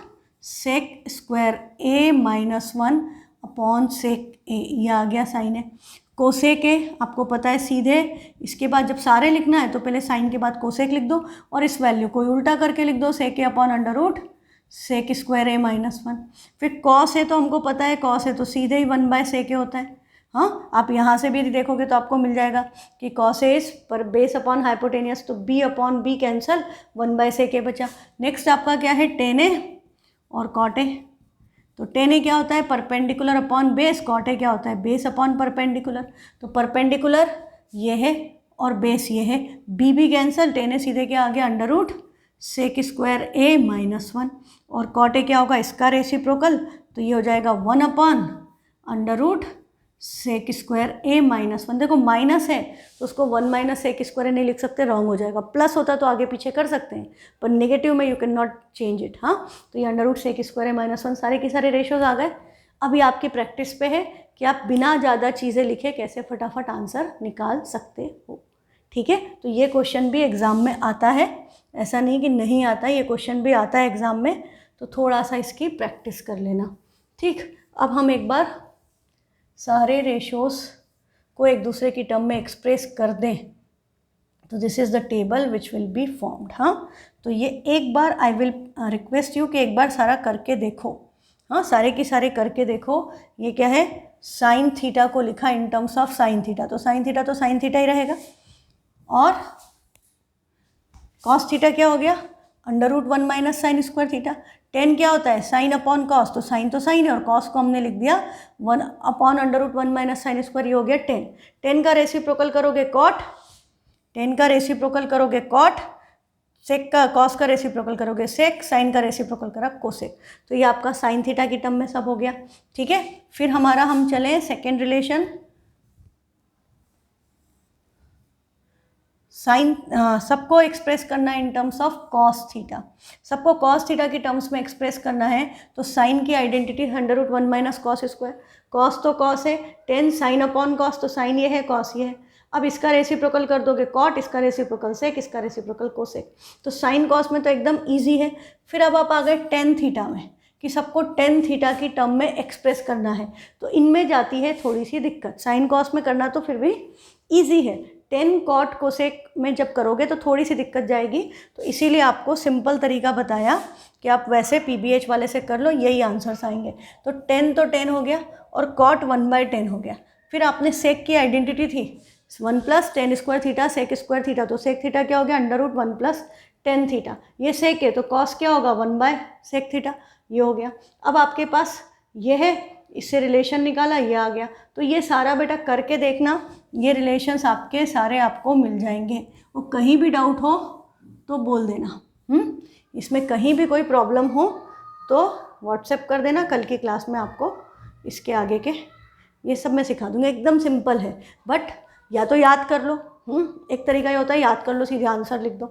sec square A minus 1 upon sec ए, ये आ गया साइन है। कोसेक ए आपको पता है सीधे इसके बाद जब सारे लिखना है तो पहले साइन के बाद कोसेक लिख दो और इस वैल्यू को उल्टा करके लिख दो sec A upon under root sec square A minus 1। फिर कॉस है तो हमको पता है कॉस है तो सीधे ही 1 बाय सेक ए होता है। हाँ, आप यहाँ से भी देखोगे तो आपको मिल जाएगा कि कॉस ए इज पर बेस अपॉन हाइपोटेनियस, तो B upon B cancel, 1 by sec A बचा। नेक्स्ट आपका क्या है, टेन ए और कॉट ए। तो टेन ए क्या होता है, perpendicular upon base, cot A क्या होता है, बेस अपॉन परपेंडिकुलर। तो परपेंडिकुलर ये है और बेस ये है, बी भी कैंसल, टेन ए सीधे क्या आ गया under root sec square A minus 1 और कॉट ए क्या होगा इसका रेसिप्रोकल, तो ये हो जाएगा 1 upon under root sec square A minus 1। देखो माइनस है तो उसको 1 माइनस सेक स्क्वायर नहीं लिख सकते, रॉन्ग हो जाएगा। प्लस होता तो आगे पीछे कर सकते हैं पर नेगेटिव में you can not change it. हाँ, तो ये under root sec square A minus 1 सारे के सारे रेशोज आ गए। अभी आपकी प्रैक्टिस पे है कि आप बिना ज़्यादा चीज़ें लिखे कैसे फटाफट आंसर निकाल सकते हो। ठीक है, तो ये क्वेश्चन भी एग्ज़ाम में आता है, ऐसा नहीं कि नहीं आता, ये क्वेश्चन भी आता है एग्ज़ाम में, तो थोड़ा सा इसकी प्रैक्टिस कर लेना। ठीक, अब हम एक बार सारे रेशोज़ को एक दूसरे की टर्म में एक्सप्रेस कर दें तो this is the table which will be formed. हाँ, तो ये एक बार आई विल रिक्वेस्ट यू कि एक बार सारा करके देखो। हाँ, सारे की सारे करके देखो। ये क्या है, साइन थीटा को लिखा in terms of sine theta, तो साइन थीटा तो साइन थीटा ही रहेगा। और कॉस थीटा क्या हो गया, under root 1 minus sine square theta. Tan क्या होता है, साइन अपॉन कॉस, तो साइन है और कॉस को हमने लिख दिया 1 upon under root 1 minus sine square, ये हो गया 10। 10 का रेसिप्रोकल करोगे कॉट, 10 का रेसिप्रोकल करोगे कॉट, सेक का कॉस का रेसिप्रोकल करोगे सेक, साइन का रेसिप्रोकल करा कोसेक। तो ये आपका साइन थीटा की टर्म में सब हो गया। ठीक है, फिर हमारा हम चले सेकेंड रिलेशन, साइन सबको एक्सप्रेस करना है in terms of cos theta. सबको कॉस थीटा की टर्म्स में एक्सप्रेस करना है तो साइन की identity under root 1 minus cos square, cos तो कॉस है, 10 साइन अपॉन कॉस, तो साइन ये है कॉस ये है। अब इसका रेसिप्रोकल कर दोगे कॉट, इसका रेसिप्रोकल सेक, इसका रेसिप्रोकल कोसेक। तो साइन कॉस में तो एकदम ईजी है। फिर अब आप आ गए टेन थीटा में कि सबको टेन थीटा की टर्म में एक्सप्रेस करना है, तो इनमें जाती है थोड़ी सी दिक्कत। साइन कॉस में करना तो फिर भी ईजी है, 10 कॉट कोसेक में जब करोगे तो थोड़ी सी दिक्कत जाएगी। तो इसीलिए आपको सिंपल तरीका बताया कि आप वैसे पीबीएच वाले से कर लो, यही आंसर्स आएंगे। तो 10 तो 10 हो गया और कॉट 1/10 हो गया। फिर आपने सेक की आइडेंटिटी थी 1 plus tan square theta sec square theta, तो सेक थीटा क्या हो गया under root 1 plus tan theta. ये सेक है तो कॉस क्या होगा 1 बाय सेक थीटा, ये हो गया। अब आपके पास ये है, इससे रिलेशन निकाला, ये आ गया। तो ये सारा बेटा करके देखना, ये रिलेशंस आपके सारे आपको मिल जाएंगे। वो कहीं भी डाउट हो तो बोल देना। इसमें कहीं भी कोई प्रॉब्लम हो तो व्हाट्सएप कर देना, कल की क्लास में आपको इसके आगे के ये सब मैं सिखा दूँगी। एकदम सिंपल है, बट या तो याद कर लो। एक तरीका ये होता है याद कर लो सीधे आंसर लिख दो।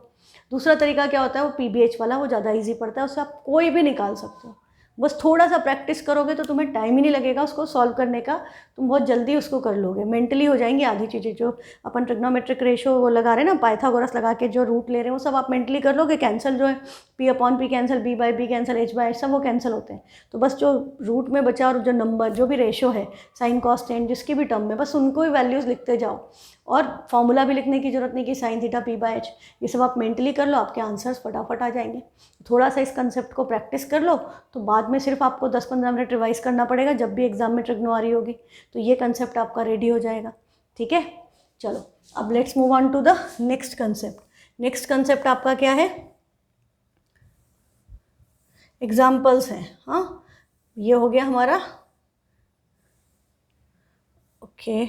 दूसरा तरीका क्या होता है, वो पीबीएच वाला, वो ज़्यादा इजी पड़ता है, उससे आप कोई भी निकाल सकते हो। बस थोड़ा सा प्रैक्टिस करोगे तो तुम्हें टाइम ही नहीं लगेगा उसको सॉल्व करने का, तुम बहुत जल्दी उसको कर लोगे। मेंटली हो जाएंगी आधी चीज़ें, जो अपन ट्रिग्नोमेट्रिक रेशो वो लगा रहे हैं ना, पाइथागोरस लगा के जो रूट ले रहे हैं वो सब आप मेंटली कर लोगे। कैंसिल जो है P upon P cancel, B by B cancel, H by H, सब वो कैंसिल होते हैं। तो बस जो रूट में बचा और जो नंबर जो भी रेशो है साइन कॉस टेन जिसकी भी टर्म में, बस उनको ही वैल्यूज़ लिखते जाओ। और फॉर्मूला भी लिखने की जरूरत नहीं कि sine theta P by H, ये सब आप मेंटली कर लो, आपके आंसर्स फटाफट आ जाएंगे। थोड़ा सा इस कंसेप्ट को प्रैक्टिस कर लो तो बाद में सिर्फ आपको 10-15 मिनट रिवाइज करना पड़ेगा जब भी एग्जाम में ट्रिग्नो आ रही होगी, तो ये कंसेप्ट आपका रेडी हो जाएगा। ठीक है, चलो अब let's move on to the next concept. Next concept आपका क्या है, एग्जाम्पल्स हैं। हाँ, ये हो गया हमारा। ओके,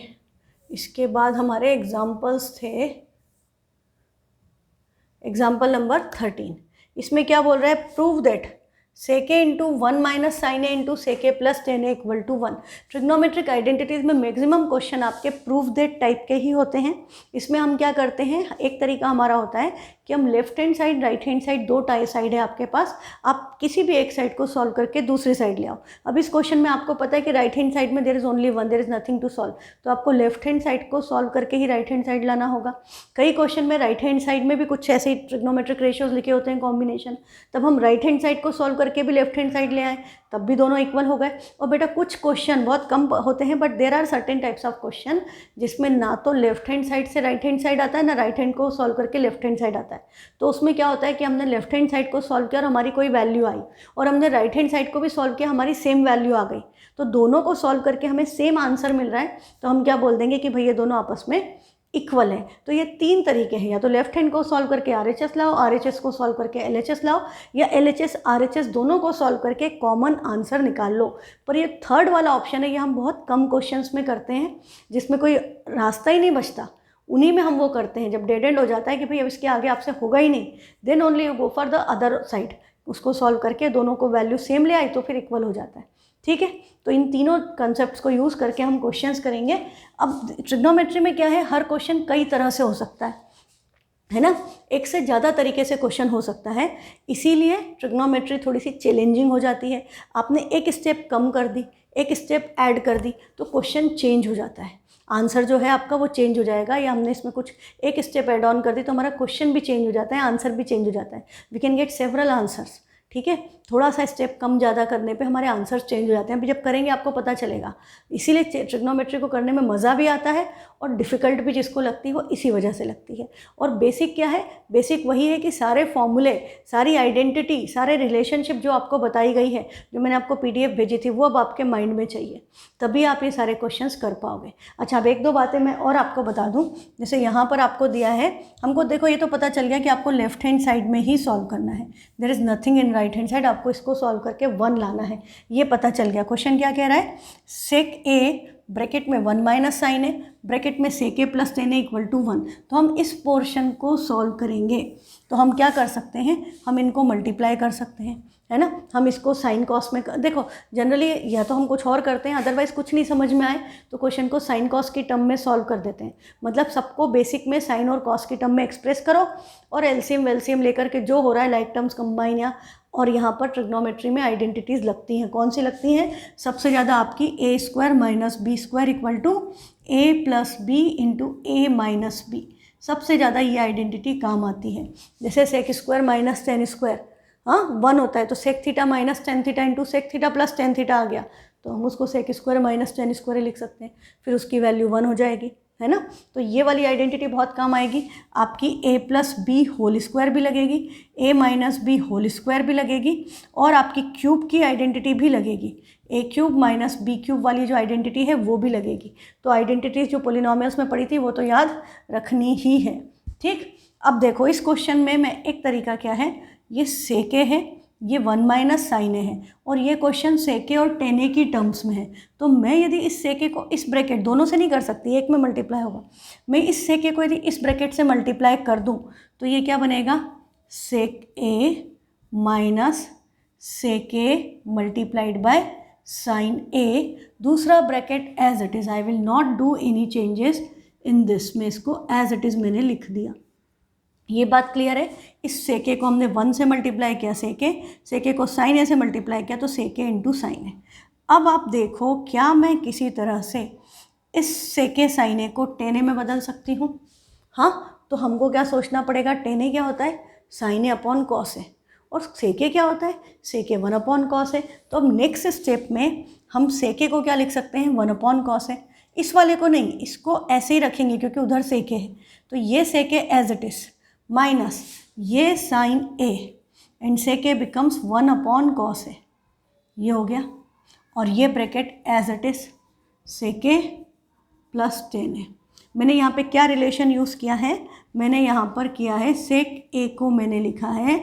इसके बाद हमारे एग्जाम्पल्स थे, एग्जाम्पल नंबर 13। इसमें क्या बोल रहा है, prove that sec A into 1 minus sine A into sec A plus tan A equal to 1। Trigonometric identities में मैक्सिमम क्वेश्चन आपके प्रूव दैट टाइप के ही होते हैं। इसमें हम क्या करते हैं, एक तरीका हमारा होता है कि हम left hand side right hand side दो साइड है आपके पास, आप किसी भी एक साइड को सॉल्व करके दूसरी साइड ले आओ। अब इस क्वेश्चन में आपको पता है कि राइट हैंड साइड में there is only one, there is nothing to solve, तो आपको लेफ्ट हैंड साइड को सॉल्व करके ही राइट हैंड साइड लाना होगा। कई क्वेश्चन में राइट हैंड साइड में भी कुछ ऐसे ही ट्रिग्नोमेट्रिक रेशियोज लिखे होते हैं कॉम्बिनेशन, तब हम राइट हैंड साइड को सॉल्व करके भी लेफ्ट हैंड साइड ले आए, तब भी दोनों इक्वल हो गए। और बेटा कुछ क्वेश्चन बहुत कम होते हैं, but there are certain types of question जिसमें ना तो लेफ्ट हैंड साइड से राइट हैंड साइड आता है, ना राइट हैंड को सॉल्व करके लेफ्ट हैंड साइड आता है। तो उसमें क्या होता है कि हमने लेफ्ट हैंड साइड को सॉल्व किया और हमारी कोई वैल्यू आई, और हमने राइट हैंड साइड को भी सॉल्व किया, हमारी सेम वैल्यू आ गई, तो दोनों को सॉल्व करके हमें सेम आंसर मिल रहा है, तो हम क्या बोल देंगे कि भाई ये दोनों आपस में इक्वल है। तो ये तीन तरीके हैं, या तो लेफ्ट हैंड को सॉल्व करके RHS लाओ, RHS को सॉल्व करके LHS लाओ, या LHS RHS दोनों को सॉल्व करके कॉमन आंसर निकाल लो। पर ये थर्ड वाला ऑप्शन है, ये हम बहुत कम क्वेश्चंस में करते हैं जिसमें कोई रास्ता ही नहीं बचता, उन्हीं में हम वो करते हैं जब डेड एंड हो जाता है कि भाई अब इसके आगे आपसे होगा ही नहीं, then only you go for the other side, उसको सॉल्व करके दोनों को वैल्यू सेम ले आई तो फिर इक्वल हो जाता है। ठीक है, तो इन तीनों कंसेप्ट्स को यूज़ करके हम क्वेश्चंस करेंगे। अब ट्रिग्नोमेट्री में क्या है, हर क्वेश्चन कई तरह से हो सकता है ना, एक से ज़्यादा तरीके से क्वेश्चन हो सकता है, इसीलिए ट्रिग्नोमेट्री थोड़ी सी चैलेंजिंग हो जाती है। आपने एक स्टेप कम कर दी, एक स्टेप ऐड कर दी, तो क्वेश्चन चेंज हो जाता है, आंसर जो है आपका वो चेंज हो जाएगा, या हमने इसमें कुछ एक स्टेप ऐड ऑन कर दी तो हमारा क्वेश्चन भी चेंज हो जाता है, आंसर भी चेंज हो जाता है, we can get several answers. ठीक है, थोड़ा सा स्टेप कम ज़्यादा करने पे हमारे आंसर्स चेंज हो जाते हैं, अभी जब करेंगे आपको पता चलेगा। इसीलिए ट्रिग्नोमेट्री को करने में मज़ा भी आता है, और डिफ़िकल्ट भी जिसको लगती है वो इसी वजह से लगती है। और बेसिक क्या है, बेसिक वही है कि सारे फॉर्मूले, सारी आइडेंटिटी, सारे रिलेशनशिप जो आपको बताई गई है, जो मैंने आपको PDF भेजी थी, वो अब आपके माइंड में चाहिए, तभी आप ये सारे क्वेश्चंस कर पाओगे। अच्छा, अब एक दो बातें मैं और आपको बता दूं, जैसे यहाँ पर आपको दिया है, हमको देखो ये तो पता चल गया कि आपको लेफ्ट हैंड साइड में ही सॉल्व करना है, there is nothing in right hand side, आपको इसको सॉल्व करके 1 लाना है, ये पता चल गया। क्वेश्चन क्या कह रहा है, सेक A ब्रैकेट में 1 माइनस साइन है, ब्रैकेट में sec A plus tan equal to 1, तो हम इस पोर्शन को सॉल्व करेंगे, तो हम क्या कर सकते हैं, हम इनको मल्टीप्लाई कर सकते हैं, है ना, हम इसको साइन कॉस में देखो जनरली या तो हम कुछ और करते हैं, अदरवाइज कुछ नहीं समझ में आए तो क्वेश्चन को साइन कॉस की टर्म में सॉल्व कर देते हैं, मतलब सबको बेसिक में साइन और कॉस की टर्म में एक्सप्रेस करो, और एलसीएम वेलसीएम लेकर के जो हो रहा है लाइक टर्म्स कंबाइन, या और यहाँ पर ट्रिग्नोमेट्री में आइडेंटिटीज़ लगती हैं, कौन सी लगती हैं, सबसे ज़्यादा आपकी A² minus B² equal to A प्लस B into A minus B, सबसे ज़्यादा ये आइडेंटिटी काम आती है। जैसे sec² माइनस tan², हाँ 1 होता है तो sec theta minus tan theta into sec theta plus tan theta आ गया, तो हम उसको sec² माइनस tan² लिख सकते हैं, फिर उसकी वैल्यू 1 हो जाएगी, है ना। तो ये वाली आइडेंटिटी बहुत काम आएगी। आपकी A plus B whole square भी लगेगी, A minus B whole square भी लगेगी, और आपकी क्यूब की आइडेंटिटी भी लगेगी, A³ माइनस B³ वाली जो आइडेंटिटी है वो भी लगेगी। तो आइडेंटिटीज जो पोलिनोमियल्स में पड़ी थी वो तो याद रखनी ही है। ठीक, अब देखो इस क्वेश्चन में मैं एक तरीका क्या है, ये सेके है, ये 1 माइनस साइन है, और ये क्वेश्चन सेके और टेने की टर्म्स में है, तो मैं यदि इस सेके को इस ब्रैकेट दोनों से नहीं कर सकती, एक में मल्टीप्लाई होगा, मैं इस सेके को यदि इस ब्रैकेट से मल्टीप्लाई कर दूं तो ये क्या बनेगा, sec A minus sec A multiplied by sine A, दूसरा bracket as it is, I will not do any changes in this, में इसको एज इट इज़ मैंने लिख दिया। ये बात क्लियर है। इस सेके को हमने 1 से मल्टीप्लाई किया, सेके को साइन ए से मल्टीप्लाई किया, तो सेके इंटू साइन ए। अब आप देखो क्या मैं किसी तरह से इस सेके साइन ए को टेन ए में बदल सकती हूँ, हाँ, तो हमको क्या सोचना पड़ेगा, टेन ए क्या होता है, साइन ए अपॉन कॉस है, और सेके क्या होता है, सेके 1 अपॉन कॉस है। तो अब नेक्स्ट स्टेप में हम सेके को क्या लिख सकते हैं, 1 अपॉन कॉस है, इस वाले को नहीं, इसको ऐसे ही रखेंगे क्योंकि उधर सेके है, तो ये सेके एज इट इज़ माइनस ये साइन ए एंड सेके बिकम्स 1 अपॉन कॉस है, ये हो गया, और ये ब्रैकेट एज इट इज़ सेके प्लस टेन है। मैंने यहाँ पे क्या रिलेशन यूज़ किया है, मैंने यहाँ पर किया है सेक ए को मैंने लिखा है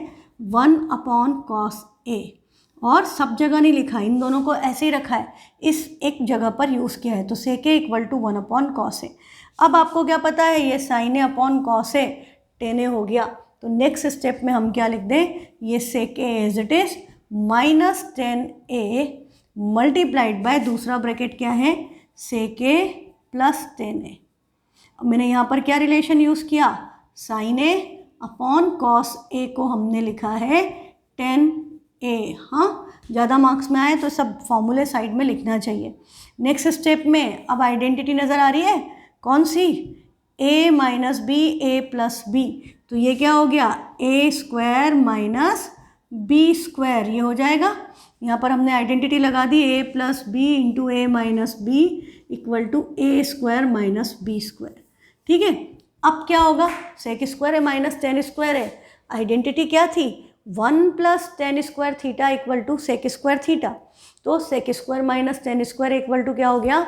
1 अपॉन कॉस ए, और सब जगह नहीं लिखा, इन दोनों को ऐसे ही रखा है, इस एक जगह पर यूज़ किया है, तो सेके equal to 1 upon cos A. अब आपको क्या पता है, ये sign A upon cos A tan ए हो गया, तो नेक्स्ट स्टेप में हम क्या लिख दें, ये sec A as it is minus tan A multiplied by दूसरा ब्रैकेट क्या है, सेक ए प्लस टेन ए। मैंने यहाँ पर क्या रिलेशन यूज़ किया, साइन ए अपॉन कॉस ए को हमने लिखा है 10a। हाँ, ज़्यादा मार्क्स में आए तो सब फॉर्मूले साइड में लिखना चाहिए। नेक्स्ट स्टेप में अब आइडेंटिटी नज़र आ रही है, कौन सी, a minus B A plus B. तो ये क्या हो गया, a square minus B square, ये हो जाएगा। यहाँ पर हमने आइडेंटिटी लगा दी, a plus B into A minus B equal to A square minus B square. ठीक है, अब क्या होगा, सेक स्क्वायर है माइनस टेन स्क्वायर है, आइडेंटिटी क्या थी, 1 plus tan square theta equal to sec square theta. तो sec square minus tan square equal to क्या हो गया,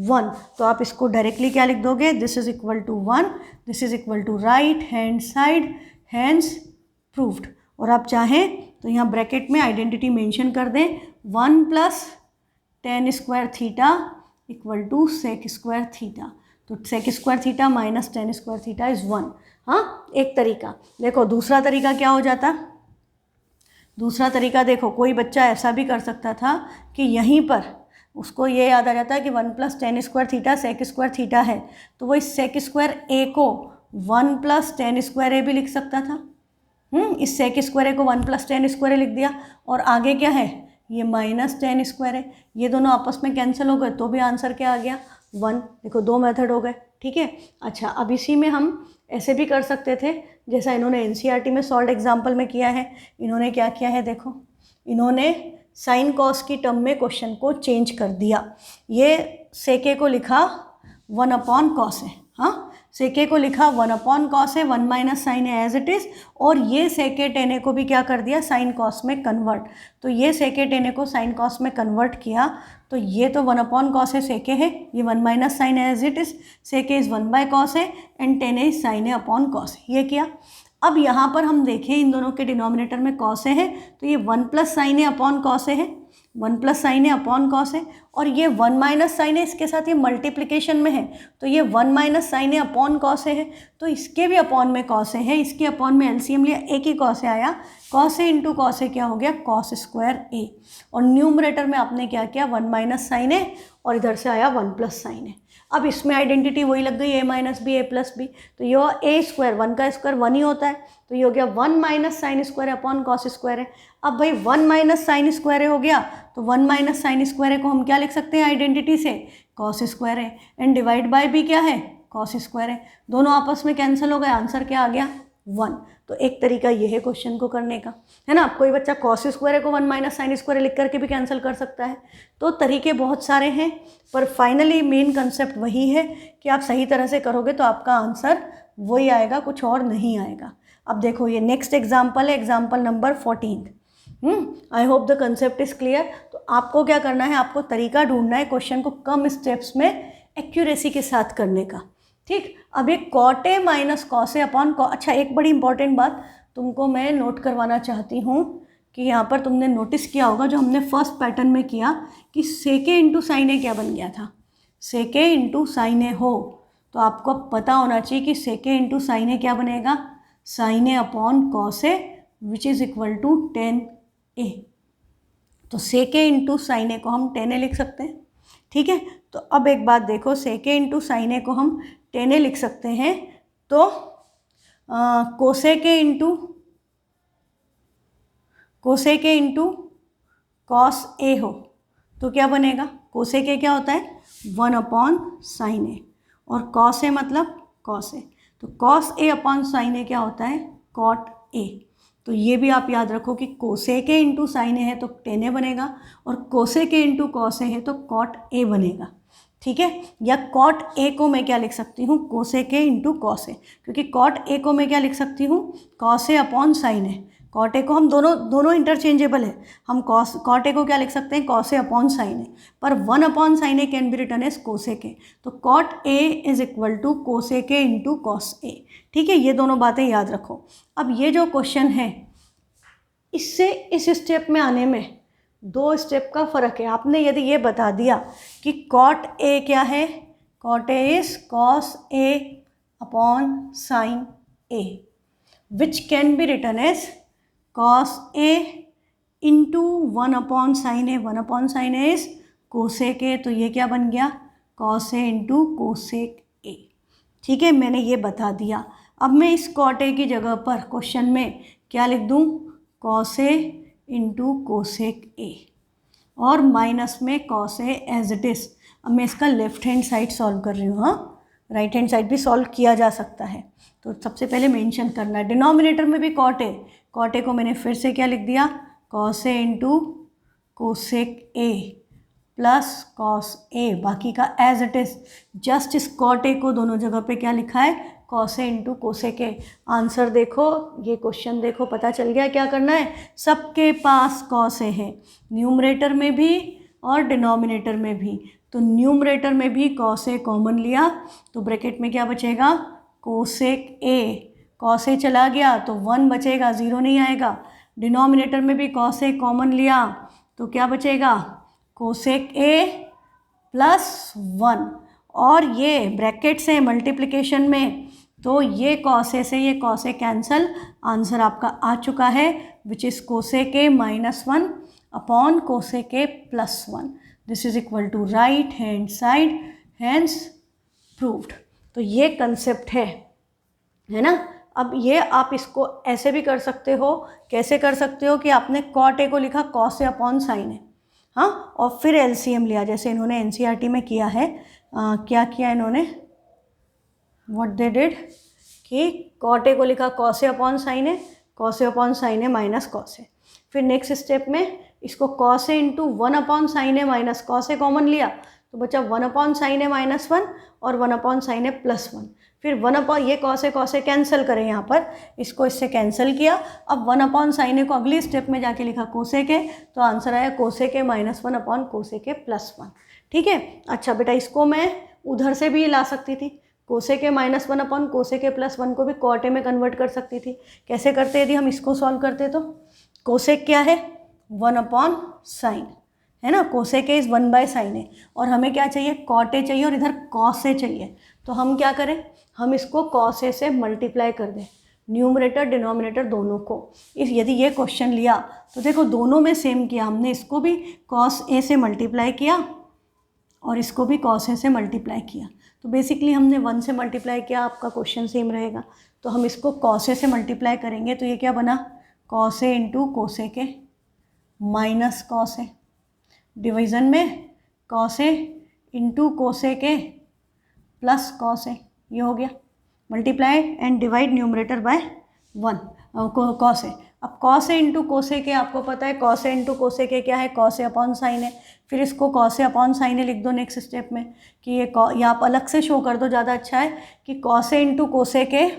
1। तो आप इसको डायरेक्टली क्या लिख दोगे, this is equal to 1, this is equal to right hand side, hence proved. और आप चाहें तो यहाँ ब्रैकेट में आइडेंटिटी मेंशन कर दें, 1 plus tan square theta equal to sec square theta. तो sec square theta minus tan square theta is 1। हाँ, एक तरीका। देखो दूसरा तरीका क्या हो जाता, दूसरा तरीका देखो, कोई बच्चा ऐसा भी कर सकता था कि यहीं पर उसको ये याद आ जाता है कि 1 plus tan square theta sec square theta है, तो वो इस सेक स्क्वायर ए को 1 प्लस टेन स्क्वायर ए भी लिख सकता था। इस सेक स्क्वायर ए को 1 प्लस टेन स्क्वायर ए लिख दिया, और आगे क्या है, ये माइनस टेन स्क्वायर है, ये दोनों आपस में कैंसिल हो गए तो भी आंसर क्या आ गया, 1। देखो दो मेथड हो गए। ठीक है, अच्छा अब इसी में हम ऐसे भी कर सकते थे जैसा इन्होंने एनसीईआरटी में सॉल्व एग्जाम्पल में किया है। इन्होंने क्या किया है, देखो इन्होंने साइन कॉस की टर्म में क्वेश्चन को चेंज कर दिया। ये सेके को लिखा 1 अपॉन कॉस है, हाँ सेके को लिखा 1 अपॉन कॉस है, 1 माइनस साइन है एज इट इज़, और ये सेके टेन ए को भी क्या कर दिया, साइन कॉस में कन्वर्ट। तो ये सेके टेन ए को साइन कॉस में कन्वर्ट किया, तो ये तो 1 अपॉन कॉस है सेके है, ये 1 माइनस साइन है एज इट इज़, सेके इज़ 1 बाय कॉस है and tan A is sine है अपॉन कॉस है, ये किया। अब यहाँ पर हम देखें इन दोनों के डिनोमिनेटर में कॉस है, तो ये 1 प्लस साइन है अपॉन कॉस है, 1 प्लस साइन है अपॉन कॉस है, और ये 1 माइनस साइन है, इसके साथ ये मल्टीप्लिकेशन में है, तो ये 1 माइनस साइन है अपॉन कॉस है, तो इसके भी अपॉन में कॉस है, इसके अपॉन में एलसीएम लिया, एक ही कॉस आया, कॉस ए इंटू कॉस ए क्या हो गया, कॉस स्क्वायर ए, और न्यूमरेटर में आपने क्या किया, 1 माइनस साइन है और इधर से आया 1 प्लस साइन है। अब इसमें आइडेंटिटी वही लग गई, ए minus B A plus B, तो ये ए स्क्वायर, 1 का स्क्वायर 1 ही होता है, तो ये हो गया 1 minus sine square upon cos square है। अब भाई 1 माइनस साइन स्क्वायर हो गया, तो 1 माइनस साइन स्क्वायर को हम क्या लिख सकते हैं आइडेंटिटी से, कॉस स्क्वायर है, एंड डिवाइड बाय भी क्या है, कॉस स्क्वायर है, दोनों आपस में कैंसिल हो गए, आंसर क्या आ गया, 1। तो एक तरीका ये है क्वेश्चन को करने का, है ना। कोई बच्चा कॉस स्क्वायर को 1 माइनस साइन स्क्वायर लिख करके भी कैंसिल कर सकता है। तो तरीके बहुत सारे हैं, पर फाइनली मेन कंसेप्ट वही है कि आप सही तरह से करोगे तो आपका आंसर वही आएगा, कुछ और नहीं आएगा। अब देखो ये नेक्स्ट एग्जाम्पल है, example number 14। I hope the concept is clear. तो आपको क्या करना है, आपको तरीका ढूंढना है क्वेश्चन को कम स्टेप्स में एक्यूरेसी के साथ करने का। ठीक, अब एक cot A minus cos A upon अच्छा एक बड़ी इंपॉर्टेंट बात तुमको मैं नोट करवाना चाहती हूँ कि यहाँ पर तुमने नोटिस किया होगा जो हमने फर्स्ट पैटर्न में किया कि सेके इंटू साइन ए क्या बन गया था, सेके इंटू साइन ए हो, तो आपको पता होना चाहिए कि सेके इंटू साइन ए क्या बनेगा, sine A upon cos A which is equal to 10a। तो सेके इंटू साइन ए को हम 10a लिख सकते हैं। ठीक है, तो अब एक बात देखो, सेके इंटू साइन ए को हम 10a लिख सकते हैं, तो कोसेके इंटू कॉस ए हो तो क्या बनेगा, कोसेके क्या होता है 1 अपॉन साइन ए, और कॉस ए मतलब कॉस ए, तो cos A upon sine A क्या होता है, कॉट ए। तो ये भी आप याद रखो कि कोसेके इंटू साइन ए है तो 10a बनेगा, और कोसेके इंटू कॉस ए है तो कॉट ए बनेगा। ठीक है, या कॉट ए को मैं क्या लिख सकती हूँ, कोसेके इंटू कॉस ए, क्योंकि कॉट ए को मैं क्या लिख सकती हूँ, cos A upon sine A. Cot A को हम दोनों इंटरचेंजेबल है, हम कॉट ए को क्या लिख सकते हैं, cos A upon sine A, पर 1 upon sine A can be return as cosec, तो cot A is equal to cosec into cos A. ठीक है, ये दोनों बातें याद रखो। अब ये जो क्वेश्चन है इससे इस स्टेप में आने में 2 स्टेप का फ़र्क है। आपने यदि ये बता दिया कि कॉट ए क्या है, cot A is cos A upon sine A which can be return as cos A into 1 upon sine A, 1 upon sine A is cosec A, तो ये क्या बन गया, cos A into cosec A. ठीक है, मैंने ये बता दिया। अब मैं इस कॉट ए की जगह पर क्वेश्चन में क्या लिख दूँ, cos A into cosec A और माइनस में cos A as it is. अब मैं इसका लेफ्ट हैंड साइड सॉल्व कर रही हूँ, हाँ, राइट हैंड साइड भी सॉल्व किया जा सकता है। तो सबसे पहले मेंशन करना है डिनोमिनेटर में भी कॉट ए को मैंने फिर से क्या लिख दिया, cos A into cosec A plus cos A, बाकी का एज इट इज़। जस्ट इस कॉट ए को दोनों जगह पे क्या लिखा है, cos A into cosec A. Answer देखो, ये क्वेश्चन देखो, पता चल गया क्या करना है। सबके पास कॉस ए है, न्यूमरेटर में भी और डिनोमिनेटर में भी। तो न्यूमरेटर में भी कॉस ए कॉमन लिया तो ब्रैकेट में क्या बचेगा, कोसेक ए। कॉस ए चला गया तो 1 बचेगा, 0 नहीं आएगा। डिनोमिनेटर में भी कॉस ए कॉमन लिया तो क्या बचेगा, कोसेक ए प्लस 1। और ये ब्रैकेट से मल्टीप्लिकेशन में तो ये कॉस ए से ये कॉस ए कैंसल, आंसर आपका आ चुका है which is cosec A -1 upon cosec A +1। This is equal to right hand side, hence proved. तो ये कंसेप्ट है ना। अब ये आप इसको ऐसे भी कर सकते हो, कैसे कर सकते हो कि आपने कॉट ए को लिखा कॉस ए अपॉन साइन ए, हाँ, और फिर एलसीएम लिया जैसे इन्होंने एनसीईआरटी में किया है। क्या किया इन्होंने, व्हाट दे डिड कि कॉट ए को लिखा cos A upon sine A, cos A upon sine A minus cos ए। फिर नेक्स्ट स्टेप में इसको cos A into 1 upon sine A minus cos A common लिया तो बचा 1 अपॉन साइन ए -1 और 1 अपॉन साइन ए +1। फिर 1 अपॉन ये cos A cancel करें, यहाँ पर इसको इससे कैंसिल किया। अब 1 अपॉन साइन ए को अगली स्टेप में जाके लिखा कोसेक ए, तो आंसर आया cosec A -1 upon cosec A +1। ठीक है। अच्छा बेटा, इसको मैं उधर से भी ला सकती थी, cosec A -1 upon cosec A +1 को भी कॉट ए में कन्वर्ट कर सकती थी। कैसे करते यदि हम इसको सॉल्व करते तो, कोसेक क्या है 1 अपॉन साइन, है ना, कोसेक ए इज़ 1/sin ए और हमें क्या चाहिए, कॉट ए चाहिए और इधर कॉस ए चाहिए। तो हम क्या करें, हम इसको कॉस ए से मल्टीप्लाई कर दें, न्यूमरेटर डिनोमिनेटर दोनों को। इस यदि ये क्वेश्चन लिया तो देखो दोनों में सेम किया हमने, इसको भी कॉस ए से मल्टीप्लाई किया और इसको भी कॉस ए से मल्टीप्लाई किया। तो बेसिकली हमने 1 से मल्टीप्लाई किया, आपका क्वेश्चन सेम रहेगा। तो हम इसको कॉस ए से मल्टीप्लाई करेंगे तो ये क्या बना, cos A into cosec A minus cos A, division में cos A into cosec A plus cos A, ये हो गया। Multiply and divide numerator by 1 cos A. अब cos A into cosec A, आपको पता है cos A into cosec A क्या है, cos A upon sine A. फिर इसको cos A upon sine A लिख दो नेक्स्ट स्टेप में कि ये आप अलग से शो कर दो, ज़्यादा अच्छा है कि cos A into cosec A,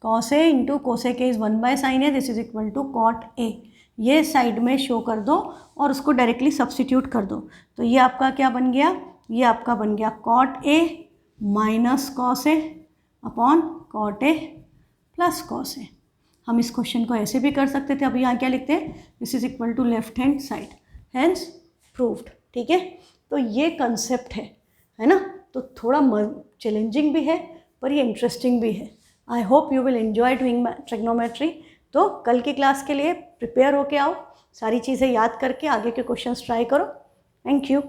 cos A into cosec A is 1/sin A, this is equal to cot A. ये साइड में शो कर दो और उसको डायरेक्टली सब्स्टिट्यूट कर दो। तो ये आपका क्या बन गया, ये आपका बन गया cot A minus cos A upon cot A plus cos A. हम इस क्वेश्चन को ऐसे भी कर सकते थे। अब यहाँ क्या लिखते हैं, this is equal to left hand side, hence proved. ठीक है। तो ये कंसेप्ट है ना। तो थोड़ा चैलेंजिंग भी है पर ये इंटरेस्टिंग भी है। I hope you will enjoy doing trigonometry. तो कल की क्लास के लिए प्रिपेयर होके आओ, सारी चीज़ें याद करके आगे के क्वेश्चंस ट्राई करो। Thank you.